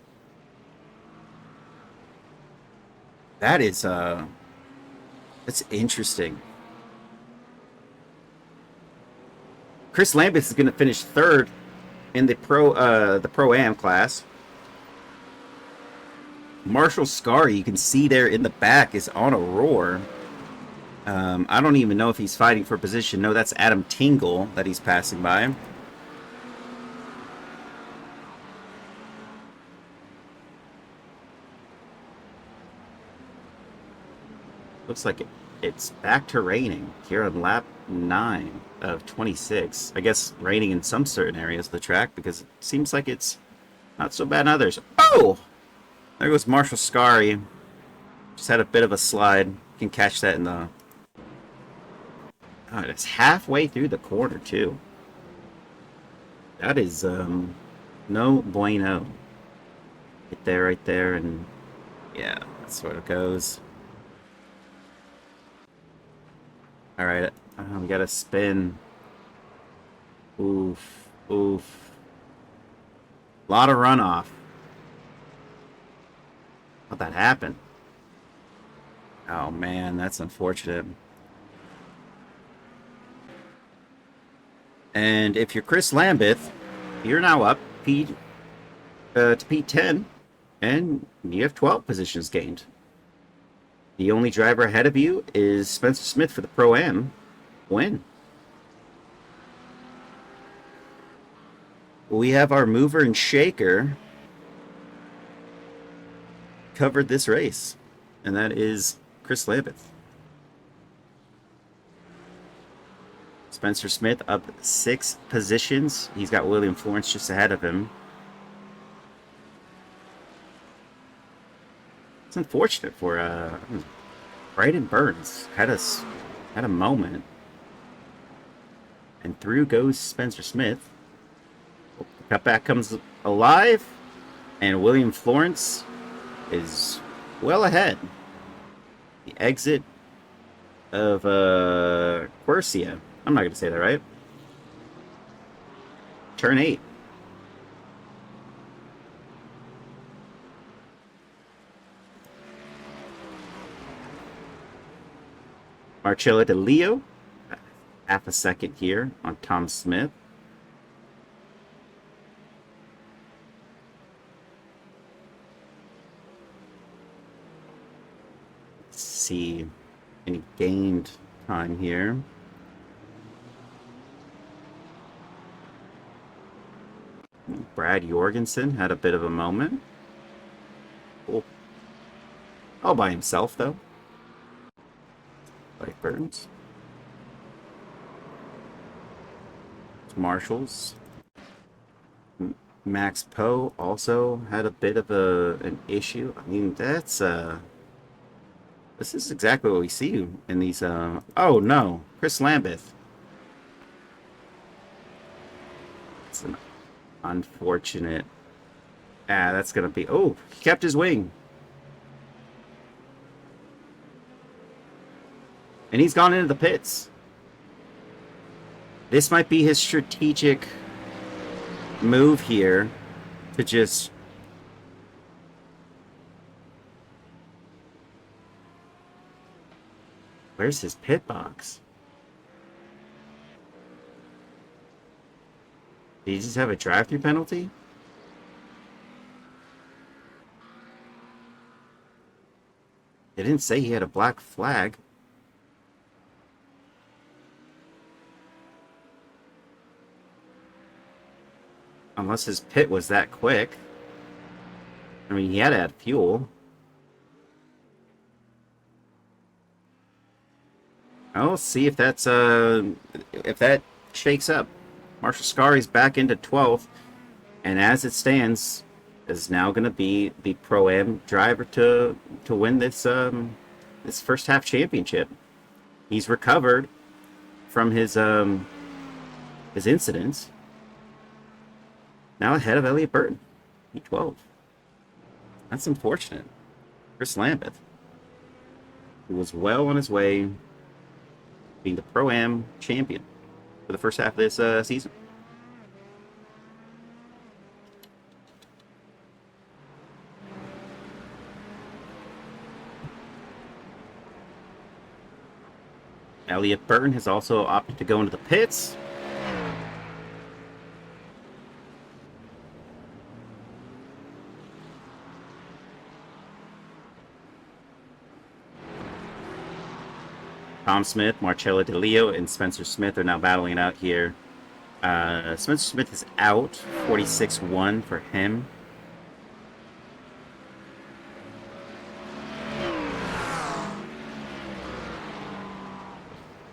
That's interesting. Chris Lambeth is going to finish third in the Pro-Am class. Marshall Scarry, you can see there in the back, is on a roar. I don't even know if he's fighting for position. No, that's Adam Tingle that he's passing by. Looks like it's back to raining here on lap 9 of 26. I guess raining in some certain areas of the track because it seems like it's not so bad in others. Oh! There goes Marshall Scarry. Just had a bit of a slide. You can catch that in the... Oh, it's halfway through the corner, too. That is, no bueno. Right there, and... Yeah, that's where it goes. Alright, we gotta spin. Oof. Lot of runoff. How'd that happen? Oh man, that's unfortunate. And if you're Chris Lambeth, you're now up to P10, and you have 12 positions gained. The only driver ahead of you is Spencer Smith for the Pro-Am win. We have our mover and shaker covered this race, and that is Chris Lambeth. Spencer Smith up 6 positions. He's got William Florence just ahead of him. It's unfortunate for Brayden Burns. Had a moment. And through goes Spencer Smith. The cutback comes alive. And William Florence is well ahead. The exit of Quercia. I'm not going to say that right. Turn 8. Marcello De Leo, half a second here on Tom Smith. Let's see any gained time here. Brad Jorgensen had a bit of a moment. Cool. All by himself, though. Like Burns. Marshalls. Max Poe also had a bit of an issue. I mean, that's this is exactly what we see in these oh no, Chris Lambeth. It's an unfortunate. That's gonna be. Oh, he kept his wing. And he's gone into the pits. This might be his strategic move here to just... Where's his pit box? Did he just have a drive-through penalty? They didn't say he had a black flag. Unless his pit was that quick. I mean, he had to add fuel. I'll see if that's if that shakes up. Marshall Scari's back into 12th, and as it stands, is now going to be the Pro-Am driver to win this this first half championship. He's recovered from his incidents. Now ahead of Elliott Burton, P12. That's unfortunate. Chris Lambeth, who was well on his way being the Pro-Am champion for the first half of this season. Elliott Burton has also opted to go into the pits. Tom Smith, Marcello De Leo, and Spencer Smith are now battling it out here. Spencer Smith is out, 46-1 for him.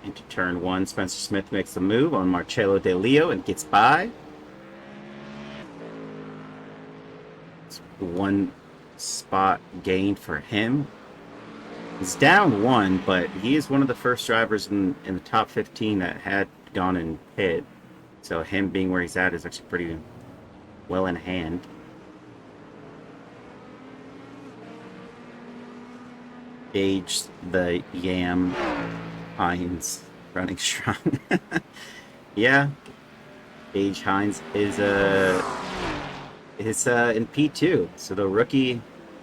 Into turn 1, Spencer Smith makes the move on Marcello De Leo and gets by. It's 1 spot gained for him. He's down 1, but he is one of the first drivers in the top 15 that had gone in pit. So him being where he's at is actually pretty well in hand. Gage the Yam Hines running strong. Yeah, Gage Hines is in P2. So the rookie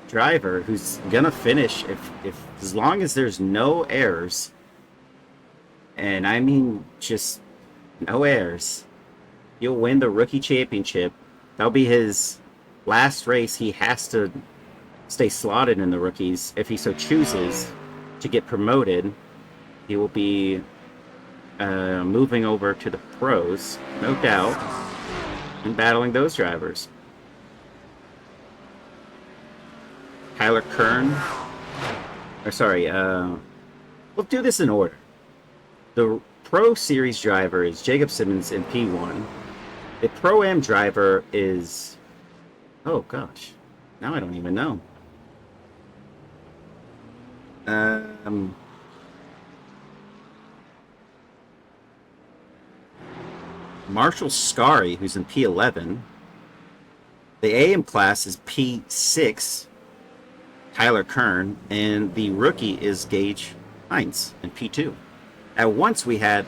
driver who's gonna finish if as long as there's no errors, and I mean just no errors, he'll win the rookie championship. That'll be his last race. He has to stay slotted in the rookies if he so chooses to get promoted. He will be moving over to the pros, no doubt, and battling those drivers. Tyler Kern, or sorry, we'll do this in order. The Pro Series driver is Jacob Simmons in P1. The Pro-Am driver is, oh gosh, now I don't even know. Um, Marshall Scary, who's in P11. The AM class is P6, Tyler Kern, and the rookie is Gage Hines in P2. At once, we had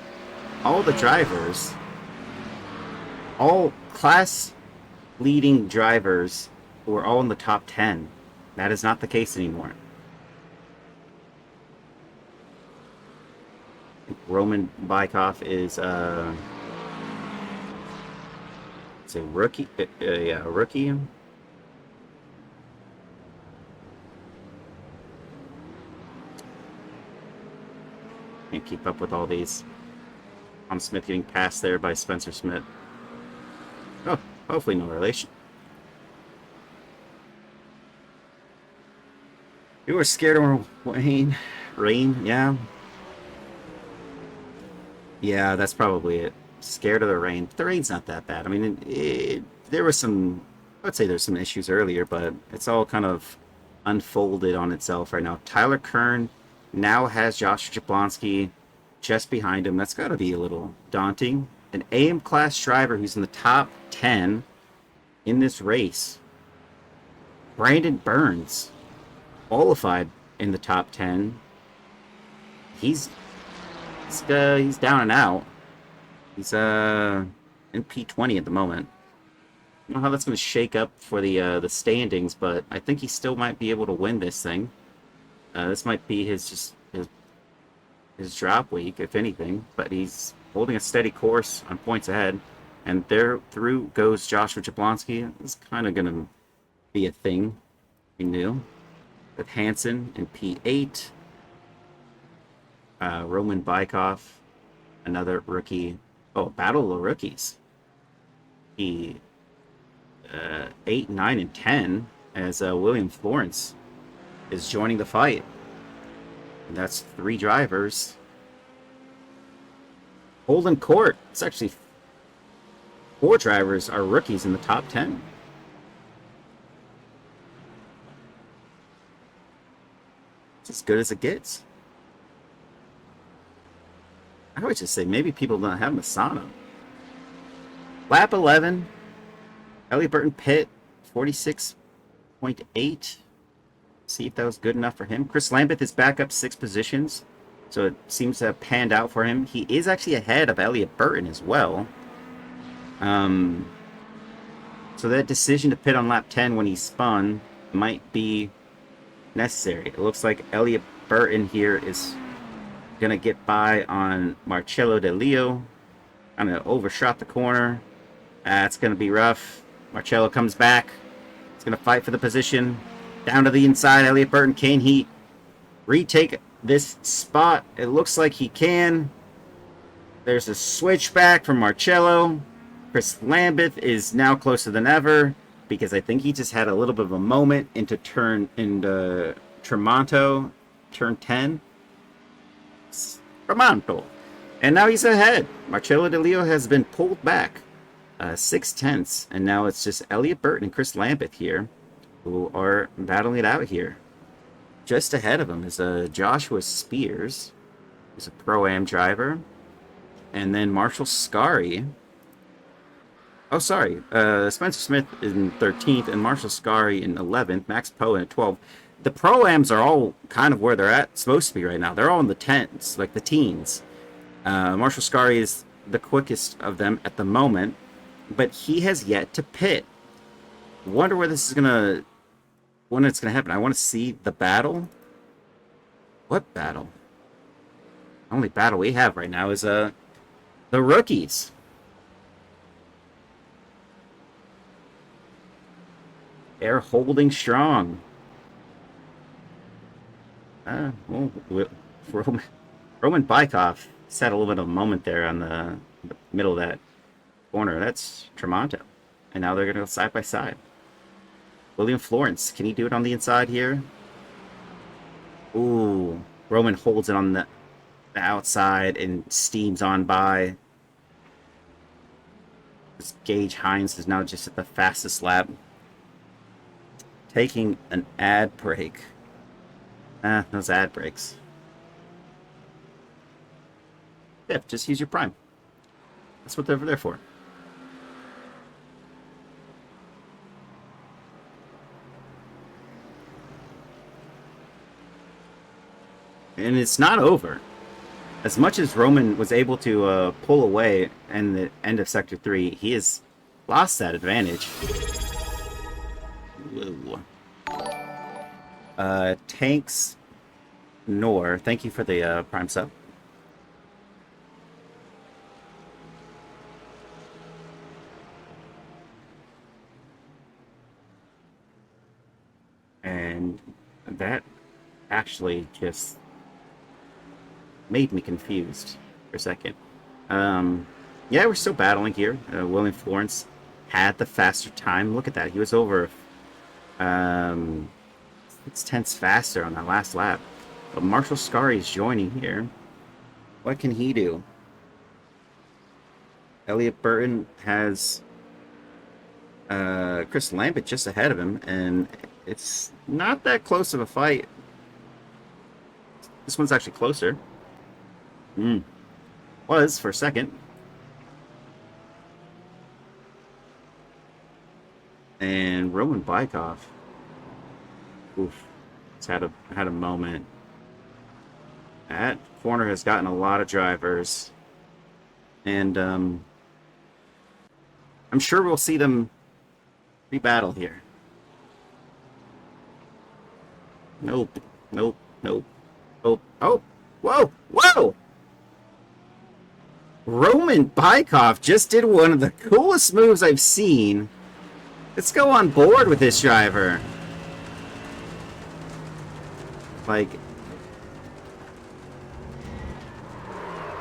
all the drivers, all class leading drivers, who were all in the top 10. That is not the case anymore. Roman Bykov is it's a rookie. Yeah, a rookie. Can't keep up with all these. Tom Smith getting passed there by Spencer Smith. Oh, hopefully no relation. You were scared of Wayne. Rain, yeah. Yeah, that's probably it. Scared of the rain. The rain's not that bad. I mean, there was some, I would say there's some issues earlier, but it's all kind of unfolded on itself right now. Tyler Kern now has Josh Jablonski just behind him. That's got to be a little daunting. An AM class driver who's in the top 10 in this race. Brandon Burns, qualified in the top 10. He's down and out. He's in P20 at the moment. I don't know how that's going to shake up for the standings, but I think he still might be able to win this thing. This might be his drop week, if anything. But he's holding a steady course on points ahead, and there through goes Joshua Jablonski. It's kind of going to be a thing we knew with Hansen in P8. Roman Bykov, another rookie. Oh, Battle of Rookies. He 8, 9, and 10 as William Florence is joining the fight. And that's 3 drivers. Holden Court. It's actually 4 drivers are rookies in the top 10. It's as good as it gets. I would just say maybe people don't have Misano. Lap 11. Elliot Burton pit 46.8. See if that was good enough for him. Chris Lambeth is back up 6 positions, so it seems to have panned out for him. He is actually ahead of Elliot Burton as well. So that decision to pit on lap 10 when he spun might be necessary. It looks like Elliot Burton here is gonna get by on Marcello De Leo. I'm gonna overshot the corner. It's gonna be rough. Marcello comes back. He's gonna fight for the position. Down to the inside, Elliot Burton. Can he retake this spot? It looks like he can. There's a switchback from Marcello. Chris Lambeth is now closer than ever because I think he just had a little bit of a moment into Tremonto, turn 10. Tremonto. And now he's ahead. Marcello De Leo has been pulled back 6/10, and now it's just Elliot Burton and Chris Lambeth here who are battling it out here. Just ahead of him is Joshua Spears, who's a Pro-Am driver, and then Marshall Scary. Oh, sorry. Spencer Smith in 13th and Marshall Scary in 11th. Max Poe in 12th. The Pro-Ams are all kind of where they're at, supposed to be right now. They're all in the 10s, like the teens. Marshall Scary is the quickest of them at the moment, but he has yet to pit. Wonder where this is when it's gonna happen. I want to see the battle. What battle? The only battle we have right now is the rookies. They're holding strong. Well, Roman Bykov had a little bit of a moment there on the middle of that corner. That's Tremonto. And now they're going to go side by side. William Florence, can he do it on the inside here? Ooh, Roman holds it on the outside and steams on by. This Gage Hines is now just at the fastest lap. Taking an ad break. Ah, those ad breaks. Yeah, just use your prime. That's what they're there for. And it's not over. As much as Roman was able to pull away in the end of Sector 3, he has lost that advantage. Whoa. Tanks Nor, thank you for the Prime sub. And that actually just made me confused for a second. Yeah, we're still battling here. William Florence had the faster time. Look at that. He was over 6/10 faster on that last lap. But Marshall Scari is joining here. What can he do? Elliot Burton has Chris Lambert just ahead of him, and it's not that close of a fight. This one's actually closer. Was for a second. And Roman Bykov. Oof. It's had a moment. That corner has gotten a lot of drivers. And I'm sure we'll see them rebattle here. Nope. Nope. Nope. Oh. Oh. Whoa. Whoa! Roman Bykov just did one of the coolest moves I've seen. Let's go on board with this driver. Like,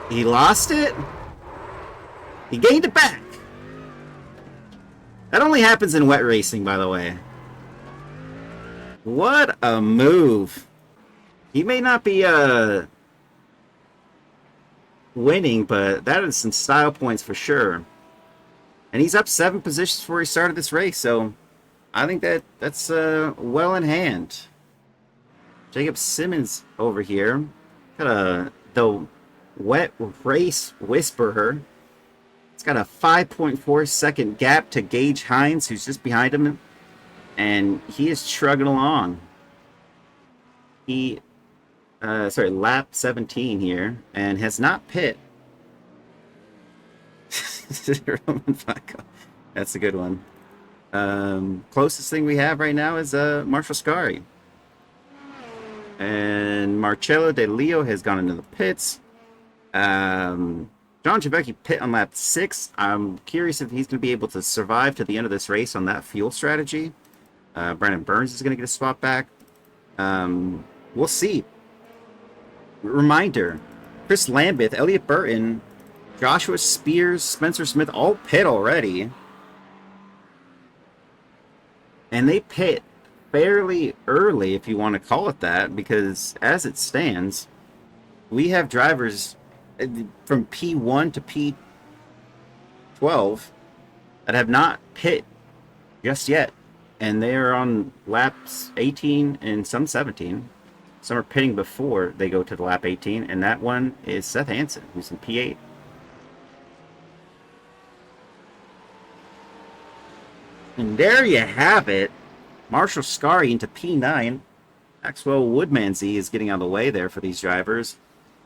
he lost it. He gained it back. That only happens in wet racing, by the way. What a move. He may not be winning, but that is some style points for sure. And he's up 7 positions before he started this race, so I think that's well in hand. Jacob Simmons over here. Got the wet race whisperer. It's got a 5.4 second gap to Gage Hines, who's just behind him. And he is trugging along. He, lap 17 here, and has not pit. That's a good one. Closest thing we have right now is Marshall Scari. And Marcello De Leo has gone into the pits. John Javecki pit on lap 6. I'm curious if he's going to be able to survive to the end of this race on that fuel strategy. Brandon Burns is going to get a spot back. We'll see. Reminder, Chris Lambeth, Elliot Burton, Joshua Spears, Spencer Smith all pit already. And they pit fairly early, if you want to call it that, because as it stands, we have drivers from P1 to P12 that have not pit just yet. And they are on laps 18 and some 17. Some are pitting before they go to the lap 18, and that one is Seth Hansen, who's in P8. And there you have it. Marshall Scari into P9. Maxwell Woodmansey is getting out of the way there for these drivers.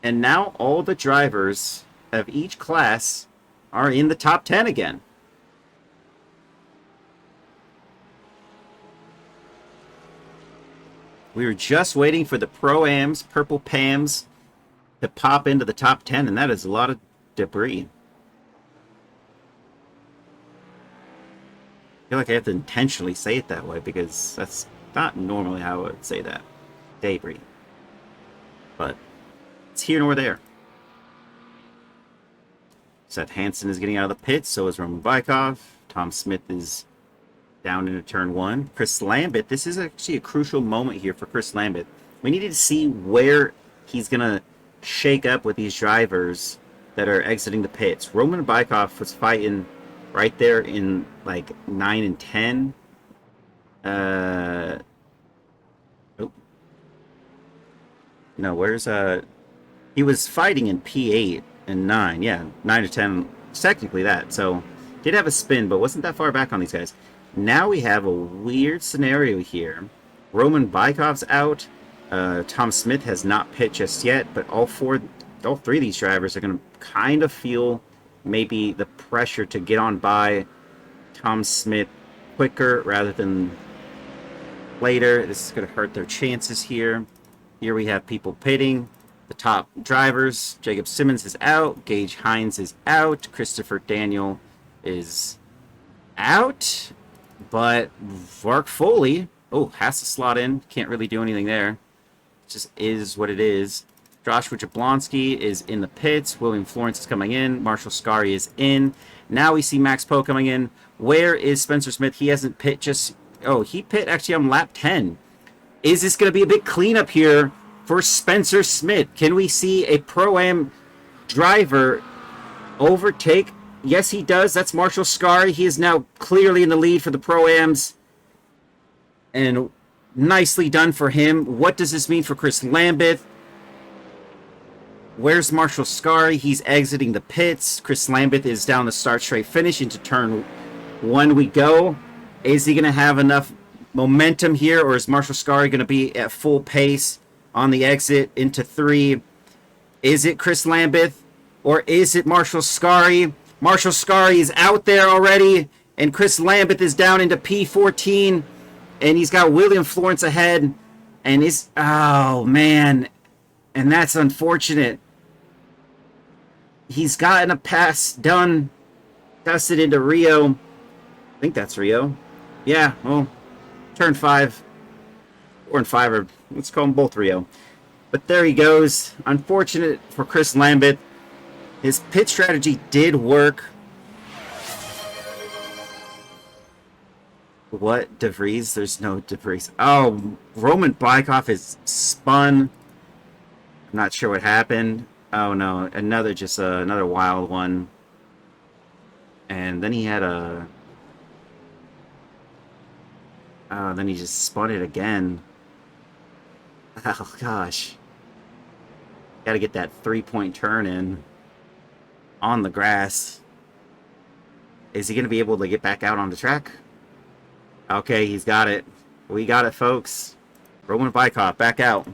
And now all the drivers of each class are in the top 10 again. We were just waiting for the Pro-Ams, Purple Pams, to pop into the top 10, and that is a lot of debris. I feel like I have to intentionally say it that way because that's not normally how I would say that. Debris. But it's here nor there. Seth Hansen is getting out of the pits, so is Roman Bykov. Tom Smith is down into turn 1. Chris Lambert, this is actually a crucial moment here for Chris Lambert. We needed to see where he's going to shake up with these drivers that are exiting the pits. Roman Bykov was fighting right there in like 9 and 10. No, where's he was fighting in P8 and 9. Yeah, 9 to 10. Technically that. So did have a spin, but wasn't that far back on these guys. Now we have a weird scenario here. Roman Bykov's out. Tom Smith has not pitched just yet, but all three of these drivers are going to kind of feel maybe the pressure to get on by Tom Smith quicker rather than later. This is going to hurt their chances here. Here we have people pitting. The top drivers, Jacob Simmons is out. Gage Hines is out. Christopher Daniel is out. But Mark Foley, has to slot in. Can't really do anything there. It just is what it is. Joshua Jablonski is in the pits. William Florence is coming in. Marshall Scary is in. Now we see Max Poe coming in. Where is Spencer Smith? He hasn't pit just... Oh, he pit actually on lap 10. Is this going to be a big cleanup here for Spencer Smith? Can we see a Pro-Am driver overtake? Yes, he does. That's Marshall Scary. He is now clearly in the lead for the Pro-Ams. And nicely done for him. What does this mean for Chris Lambeth? Where's Marshall Scary? He's exiting the pits. Chris Lambeth is down the start straight finish into turn 1 we go. Is he going to have enough momentum here, or is Marshall Scary going to be at full pace on the exit into 3? Is it Chris Lambeth, or is it Marshall Scary? Marshall Scary is out there already, and Chris Lambeth is down into P14, and he's got William Florence ahead, and is... Oh, man. And that's unfortunate. He's gotten a pass done, tested into Rio. I think that's Rio. Yeah, well, turn 5. 4 and 5 are, let's call them both Rio. But there he goes. Unfortunate for Chris Lambeth. His pit strategy did work. What? DeVries? There's no DeVries. Oh, Roman Bykov is spun. I'm not sure what happened. Oh no, another wild one. And then he had a... then he just spun it again. Oh gosh. Gotta get that 3-point turn in on the grass. Is he gonna be able to get back out on the track? Okay, he's got it. We got it, folks. Roman Bykov back out.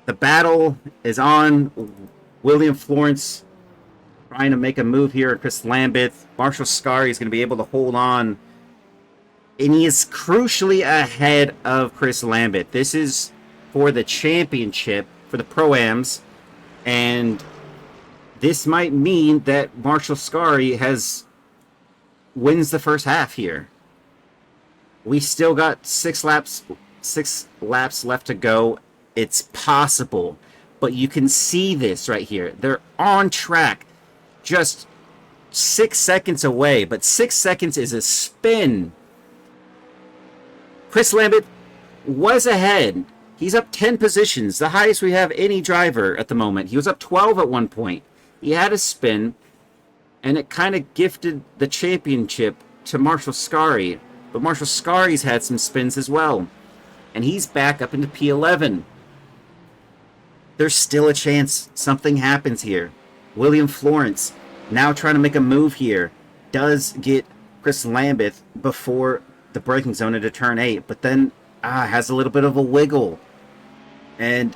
The battle is on. William Florence trying to make a move here. Chris Lambeth. Marshall Scary is going to be able to hold on. And he is crucially ahead of Chris Lambeth. This is for the championship for the Pro-Ams. And this might mean that Marshall Scary wins the first half here. We still got 6 laps left to go. It's possible, but you can see this right here. They're on track, just 6 seconds away, but 6 seconds is a spin. Chris Lambeth was ahead. He's up 10 positions, the highest we have any driver at the moment. He was up 12 at one point. He had a spin, and it kind of gifted the championship to Marshall Scary, but Marshall Scary's had some spins as well, and he's back up into P11. There's still a chance something happens here. William Florence, now trying to make a move here, does get Chris Lambeth before the braking zone into turn 8, but then has a little bit of a wiggle. And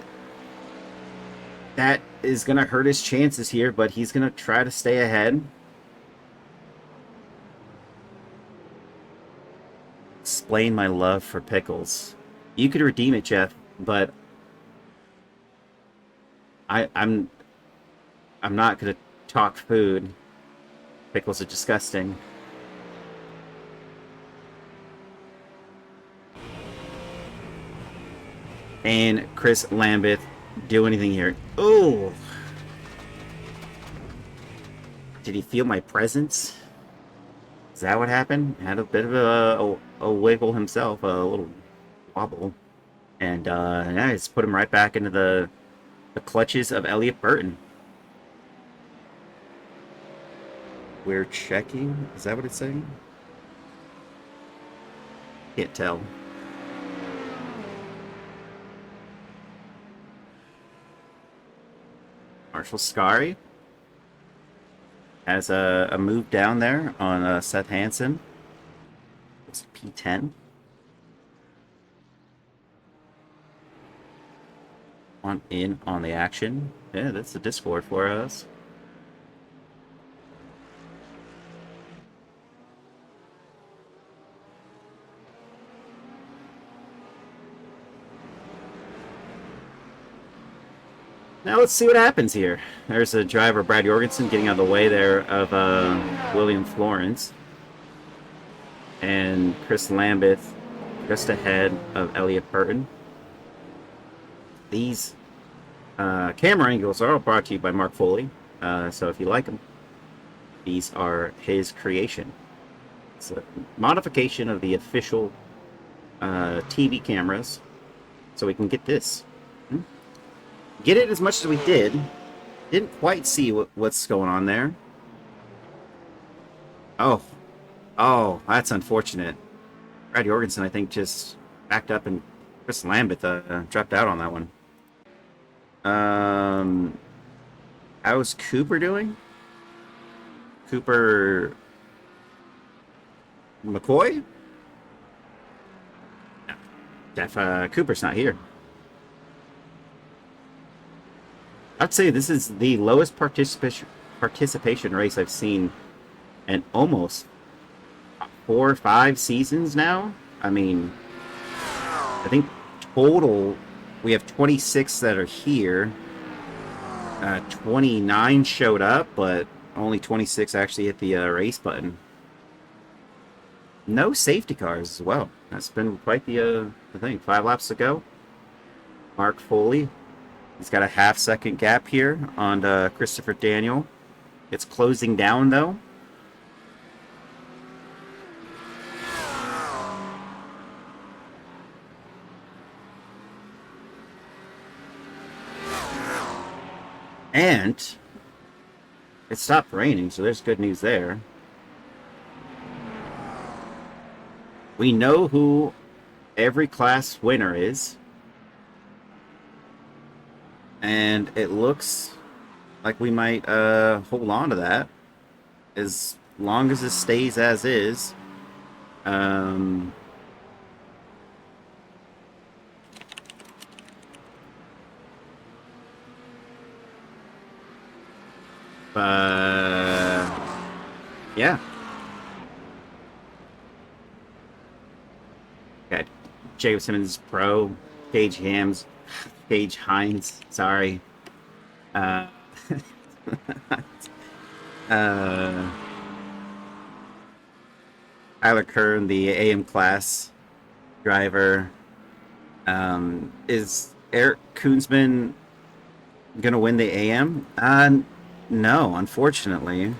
that is going to hurt his chances here, but he's going to try to stay ahead. Explain my love for pickles. You could redeem it, Jeff, but I'm not gonna talk food. Pickles are disgusting. And Chris Lambeth do anything here? Oh, did he feel my presence? Is that what happened? Had a bit of a wiggle himself, a little wobble, and yeah, it's put him right back into the clutches of Elliot Burton. We're checking. Is that what it's saying? Can't tell. Marshall Scary has a move down there on Seth Hansen. It's P10. On the action. Yeah, that's the Discord for us. Now let's see what happens here. There's a driver, Brad Jorgensen, getting out of the way there of William Florence. And Chris Lambeth just ahead of Elliot Burton. These camera angles are all brought to you by Mark Foley. So if you like them, these are his creation. It's a modification of the official TV cameras. So we can get this. Get it as much as we did. Didn't quite see what's going on there. Oh, that's unfortunate. Brad Jorgensen, I think, just backed up, and Chris Lambeth dropped out on that one. How's Cooper doing? Cooper McCoy? No, Cooper's not here. I'd say this is the lowest participation race I've seen in almost 4 or 5 seasons now. I mean, I think total we have 26 that are here. 29 showed up, but only 26 actually hit the race button. No safety cars as well. That's been quite the thing. 5 laps to go. Mark Foley. He's got a half-second gap here on Christopher Daniel. It's closing down, though. And it stopped raining, so there's good news there. We know who every class winner is. And it looks like we might hold on to that as long as it stays as is. Yeah. Got Jacob Simmons Pro, Gage Hines, sorry. Tyler Kern, the AM class driver. Is Eric Koonsman going to win the AM? No, unfortunately.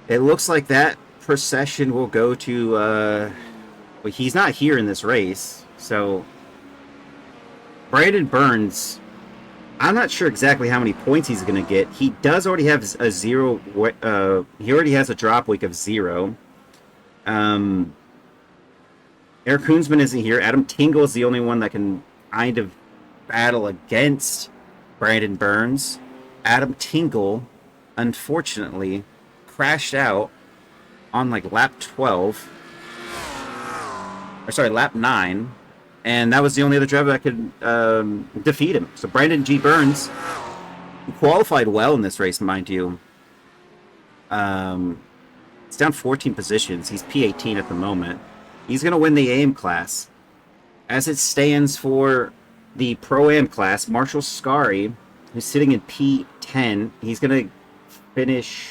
It looks like that procession will go to... well, he's not here in this race, so... Brandon Burns, I'm not sure exactly how many points he's going to get. He does already have a 0. He already has a drop week of 0. Eric Koonsman isn't here. Adam Tingle is the only one that can kind of battle against Brandon Burns. Adam Tingle, unfortunately, crashed out on like lap 12. Or sorry, lap 9. And that was the only other driver that could defeat him. So Brandon G. Burns qualified well in this race, mind you. It's down 14 positions. He's P18 at the moment. He's going to win the AM class. As it stands for the Pro-Am class, Marshall Scary, who's sitting in P10, he's going to finish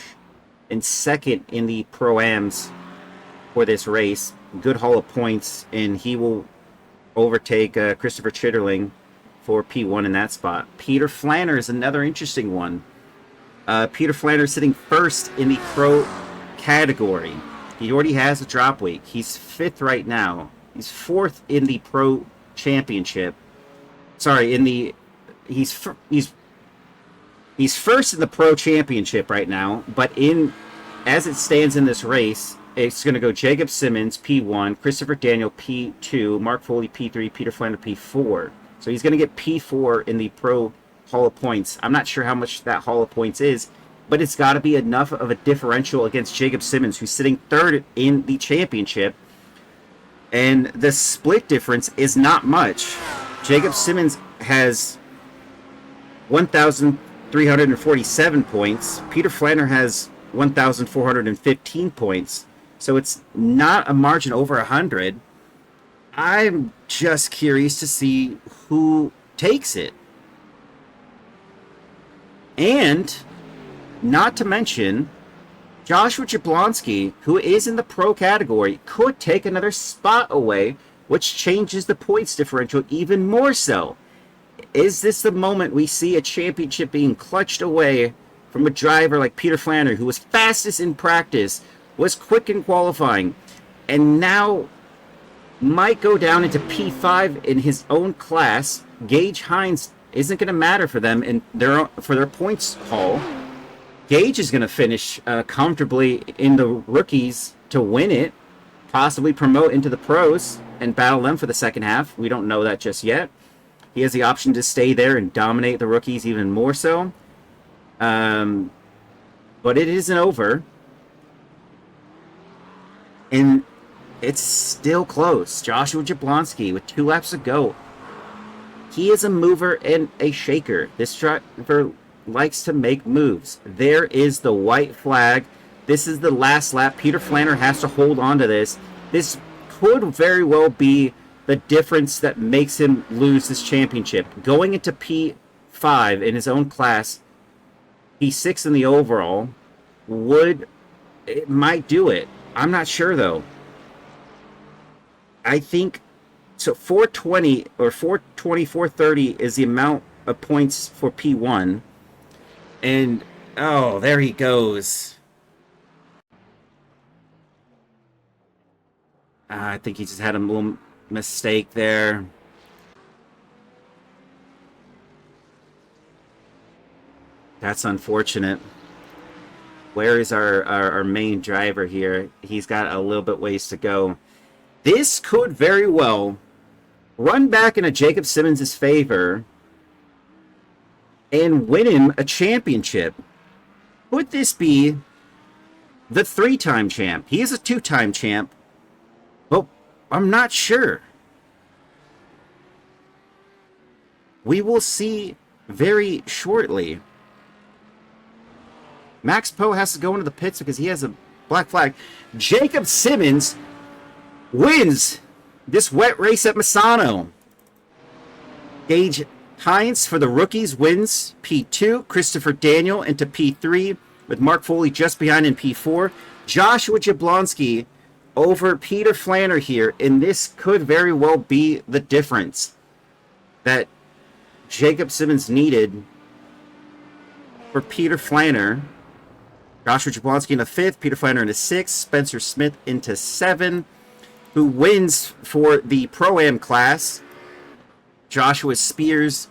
in second in the Pro-Ams for this race. Good haul of points, and he will overtake Christopher Chitterling for P1 in that spot. Peter Flanner is another interesting one. Peter Flanner is sitting first in the Pro category. He already has a drop week. He's 5th right now. He's 4th in the Pro Championship. Sorry, he's first in the Pro Championship right now, but as it stands in this race, it's going to go Jacob Simmons, P1, Christopher Daniel, P2, Mark Foley, P3, Peter Flanner, P4. So he's going to get P4 in the Pro Hall of Points. I'm not sure how much that Hall of Points is, but it's got to be enough of a differential against Jacob Simmons, who's sitting third in the championship. And the split difference is not much. Jacob Simmons has 1,347 points. Peter Flanner has 1,415 points. So it's not a margin over 100. I'm just curious to see who takes it. And not to mention, Joshua Jablonski, who is in the pro category, could take another spot away, which changes the points differential even more so. Is this the moment we see a championship being clutched away from a driver like Peter Flanner, who was fastest in practice, was quick in qualifying, and now might go down into P5 in his own class? Gage Hines isn't going to matter for them in for their points haul. Gage is going to finish comfortably in the rookies to win it, possibly promote into the pros and battle them for the second half. We don't know that just yet. He has the option to stay there and dominate the rookies even more so. But it isn't over. And it's still close. Joshua Jablonski with 2 laps to go. He is a mover and a shaker. This driver likes to make moves. There is the white flag. This is the last lap. Peter Flanner has to hold on to this. This could very well be the difference that makes him lose this championship. Going into P5 in his own class, P6 in the overall, it might do it. I'm not sure though. I think so. 420 or 420, 430 is the amount of points for P1. And, oh, there he goes. I think he just had a little mistake there. That's unfortunate. Where is our main driver here? He's got a little bit ways to go. This could very well run back into Jacob Simmons' favor and win him a championship. Could this be the 3-time champ? He is a 2-time champ, but I'm not sure. We will see very shortly. Max Poe has to go into the pits because he has a black flag. Jacob Simmons wins this wet race at Misano. Gage Hines for the rookies wins P2. Christopher Daniel into P3 with Mark Foley just behind in P4. Joshua Jablonski over Peter Flanner here, and this could very well be the difference that Jacob Simmons needed for Peter Flanner. Joshua Jablonski into 5th, Peter Flanner into 6th, Spencer Smith into 7, who wins for the Pro-Am class. Joshua Spears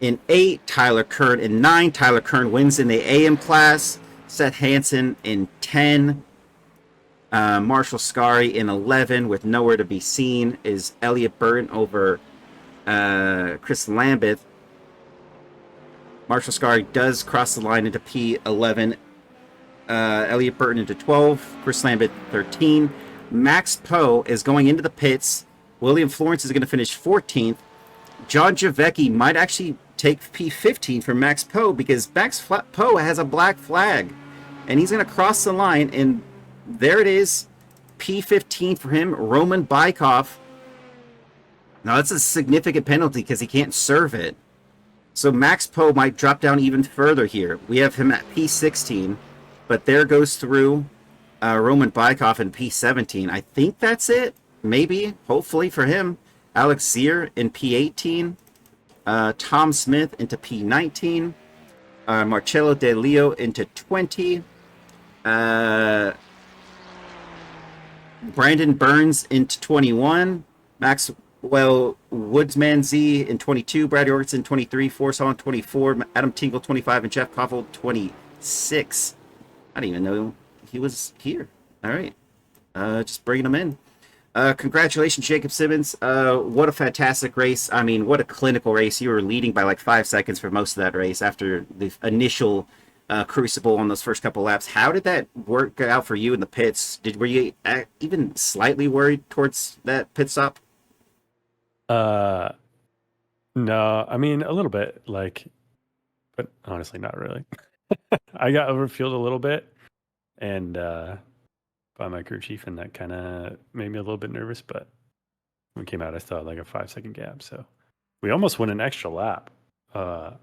in 8, Tyler Kern in 9. Tyler Kern wins in the AM class. Seth Hansen in 10. Marshall Scary in 11 with nowhere to be seen is Elliot Burton over Chris Lambeth. Marshall Scary does cross the line into P11. Elliot Burton into 12. Chris Lambeth 13. Max Poe is going into the pits. William Florence is going to finish 14th. John Javecki might actually take P15 for Max Poe because Max Poe has a black flag. And he's going to cross the line, and there it is. P15 for him. Roman Bykov. Now, that's a significant penalty because he can't serve it. So Max Poe might drop down even further here. We have him at P16, but there goes through Roman Bykov in P17. I think that's it. Maybe, hopefully for him. Alex Zier in P18. Tom Smith into P19. Marcello De Leo into 20. Brandon Burns into 21. Maxwell Woodsman Z in 22. Brad Jorgensen 23. Forrest Hall in 24. Adam Tingle 25. And Jeff Koffel 26. I didn't even know he was here. All right. Just bringing him in. Congratulations, Jacob Simmons. What a fantastic race. I mean, what a clinical race. You were leading by like 5 seconds for most of that race after the initial crucible on those first couple laps. How did that work out for you in the pits? Were you even slightly worried towards that pit stop? Uh, no, I mean a little bit, like, but honestly, not really. I got overfueled a little bit, and by my crew chief, and that kind of made me a little bit nervous. But when we came out, I still had like a 5 second gap, so we almost won an extra lap.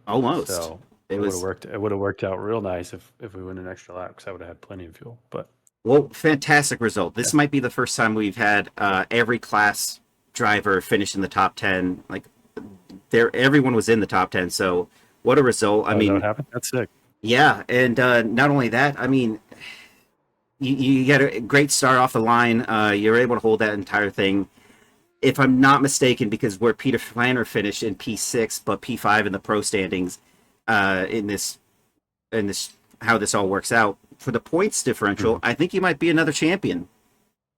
Almost. So It it would have was worked. It would have worked out real nice if we win an extra lap because I would have had plenty of fuel. But well, fantastic result. yeah, This might be the first time we've had every class driver finish in the top 10. Like there, everyone was in the top 10. So what a result. I oh, is that what mean, happened? That's sick. yeah. And not only that, I mean, you get a great start off the line. You're able to hold that entire thing. If I'm not mistaken, because where Peter Flanner finished in P6, but P5 in the pro standings, in this how this all works out for the points differential, Mhm. I think you might be another champion.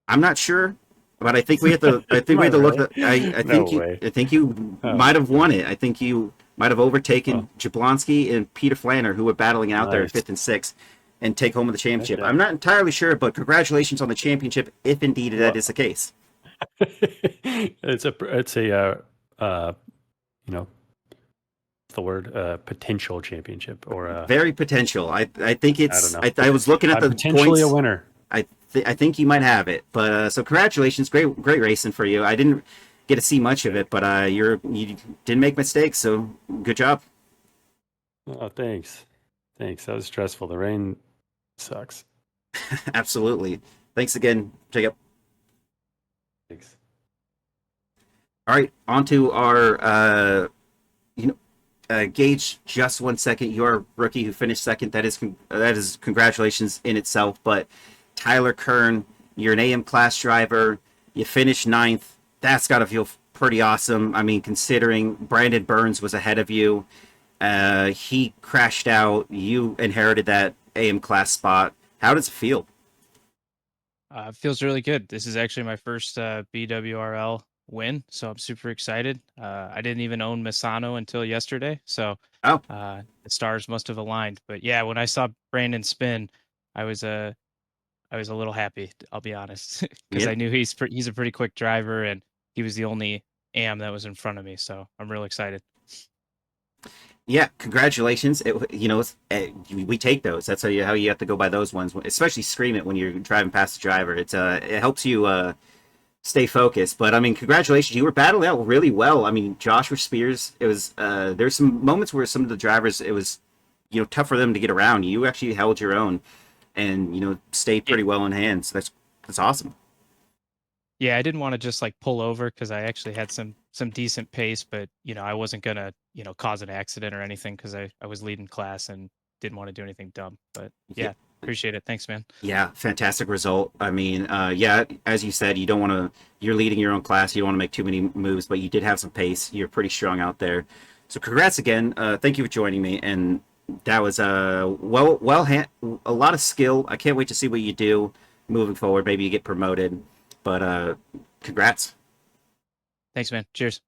I'm not sure, but I think we have to. I think Am we I have to look. really? At, I No think you. way. I think you Oh, might have okay. won it. I think you might have Oh, overtaken Jablonski and Peter Flanner, who were battling out there in nice. fifth and sixth, and take home the Heck championship. yeah. I'm not entirely sure, but congratulations on the championship, if indeed that is Well, the case. it's a uh, you know, what's the word, potential championship or Very potential. I think I don't it's. know. I was looking at I'm the potentially a points. winner. I think you might have it. But so congratulations, great racing for you. I didn't get to see much of Sick. it, but you didn't make mistakes, so good job. Oh, thanks. Thanks. That was stressful. The rain sucks. Absolutely. Thanks again, Jacob. Thanks. All right, on to our you know Gage. Just 1 second. You're a rookie who finished second. That is congratulations in itself. But Tyler Kern, you're an AM class driver. You finished ninth. That's got to feel pretty awesome. I mean, considering Brandon Burns was ahead of you, he crashed out. You inherited that AM class spot. How does it feel? Feels really good. This is actually my first BWRL win, so I'm super excited. I didn't even own Misano until yesterday, so Oh, the stars must have aligned. But yeah, when I saw Brandon spin, I was I was a little happy. I'll be honest, because yeah. I knew he's a pretty quick driver, and he was the only AM that was in front of me. So I'm real excited. Yeah, congratulations. We take those. That's how you have to go by those ones, especially scream it when you're driving past the driver. It helps you stay focused. But I mean, congratulations. You were battling out really well. I mean, Joshua Spears, it was there's some moments where some of the drivers it was tough for them to get around. You actually held your own and stayed Yeah, pretty well in hand. So that's awesome. yeah, I didn't want to just like pull over because I actually had some decent pace, but I wasn't gonna cause an accident or anything because I was leading class and didn't want to do anything dumb. But Yeah. yeah, appreciate it. Thanks, man. Yeah, fantastic result. I mean, yeah, as you said, you don't want to. You're leading your own class. You don't want to make too many moves, but you did have some pace. You're pretty strong out there. So, congrats again. Thank you for joining me. And that was a lot of skill. I can't wait to see what you do moving forward. Maybe you get promoted, but congrats. Thanks, man. Cheers.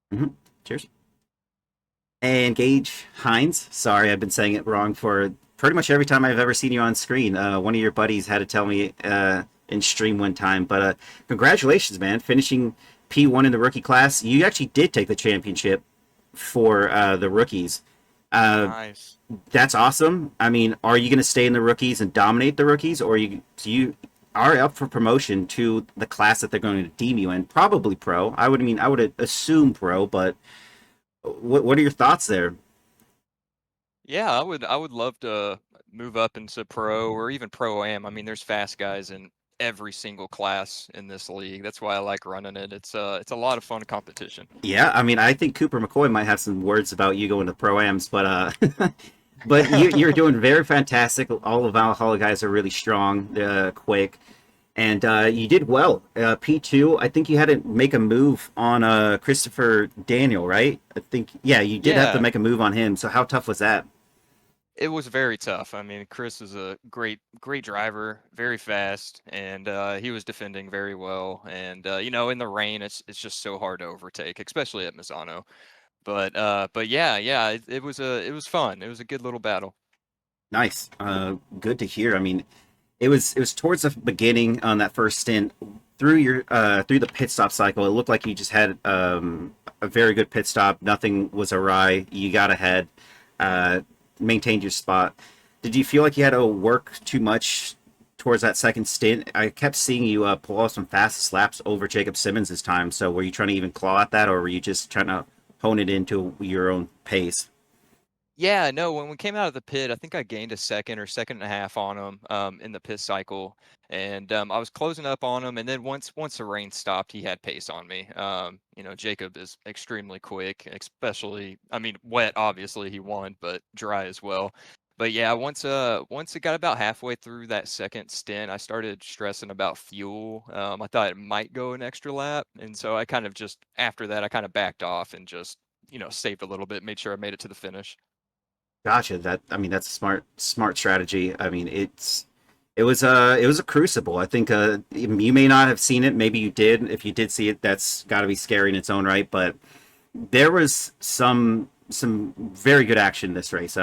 Cheers. And Gage Hines. Sorry, I've been saying it wrong for pretty much every time I've ever seen you on screen. One of your buddies had to tell me in stream one time. But congratulations, man, finishing P1 in the rookie class. You actually did take the championship for the rookies. Uh, Nice. that's awesome. I mean, are you going to stay in the rookies and dominate the rookies, or you are up for promotion to the class that they're going to deem you in? Probably pro. I would assume pro, but what are your thoughts there? Yeah, I would love to move up into pro or even pro am. I mean, there's fast guys in every single class in this league. That's why I like running it. It's a lot of fun competition. Yeah, I mean, I think Cooper McCoy might have some words about you going to pro-ams, but but you're doing very fantastic. All the Valhalla guys are really strong, quick, and you did well. P2, I think you had to make a move on Christopher Daniel, right? I think, yeah, you did have to Yeah. make a move on him. So how tough was that? It was very tough. I mean, Chris is a great driver, very fast, and he was defending very well. And you know, in the rain, it's just so hard to overtake, especially at Misano. But yeah, it was fun. It was a good little battle. Nice. Good to hear. I mean, it was towards the beginning on that first stint through your through the pit stop cycle. It looked like you just had a very good pit stop. Nothing was awry. You got ahead, uh, maintained your spot. Did you feel like you had to work too much towards that second stint? I kept seeing you pull off some fast laps over Jacob Simmons this time. So were you trying to even claw at that, or were you just trying to hone it into your own pace? Yeah, no, when we came out of the pit, I think I gained a second or second and a half on him in the pit cycle, and I was closing up on him. And then once the rain stopped, he had pace on me. You know, Jacob is extremely quick, especially I mean, wet. Obviously, he won, but dry as well. But yeah, once it got about halfway through that second stint, I started stressing about fuel. I thought it might go an extra lap, and so I kind of just after that I kind of backed off and just saved a little bit, made sure I made it to the finish. Gotcha. I mean, that's a smart strategy. I mean, it was a crucible. I think you may not have seen it. Maybe you did. If you did see it, that's got to be scary in its own right. But there was some very good action this race.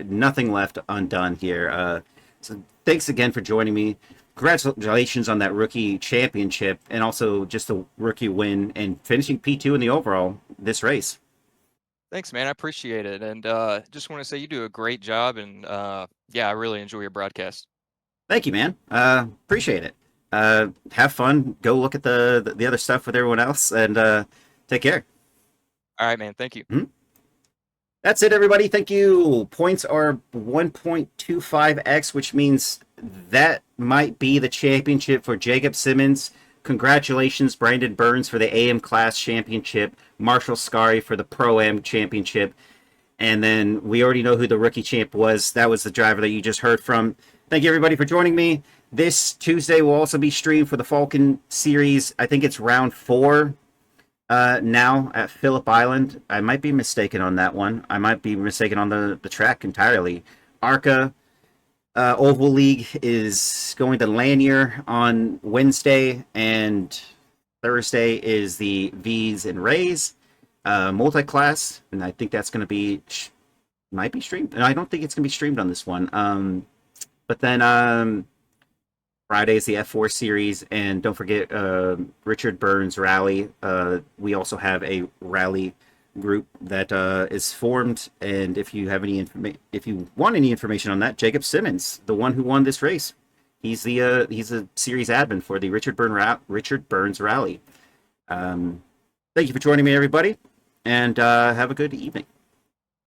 Nothing left undone here. So thanks again for joining me. Congratulations on that rookie championship and also just a rookie win and finishing P2 in the overall this race. Thanks, man. I appreciate it. And just want to say you do a great job. And yeah, I really enjoy your broadcast. Thank you, man. Appreciate it. Have fun. Go look at the other stuff with everyone else, and take care. All right, man. Thank you. That's it, everybody. Thank you. Points are 1.25x, which means that might be the championship for Jacob Simmons. Congratulations, Brandon Burns, for the AM Class Championship. Marshall Scary for the Pro-Am Championship. And then we already know who the rookie champ was. That was the driver that you just heard from. Thank you, everybody, for joining me. This Tuesday will also be streamed for the Falcon Series. I think it's round 4 now at Phillip Island. I might be mistaken on that one. I might be mistaken on the track entirely. ARCA Oval League is going to Lanier on Wednesday, and Thursday is the V's and Rays multi-class, and I think that's going to be might be streamed. No, I don't think it's going to be streamed on this one. But then Friday is the F4 series, and don't forget Richard Burns Rally. We also have a rally group that is formed, and if you have any if you want any information on that, Jacob Simmons, the one who won this race, he's a series admin for the Richard Burns Rally. Thank you for joining me, everybody, and have a good evening.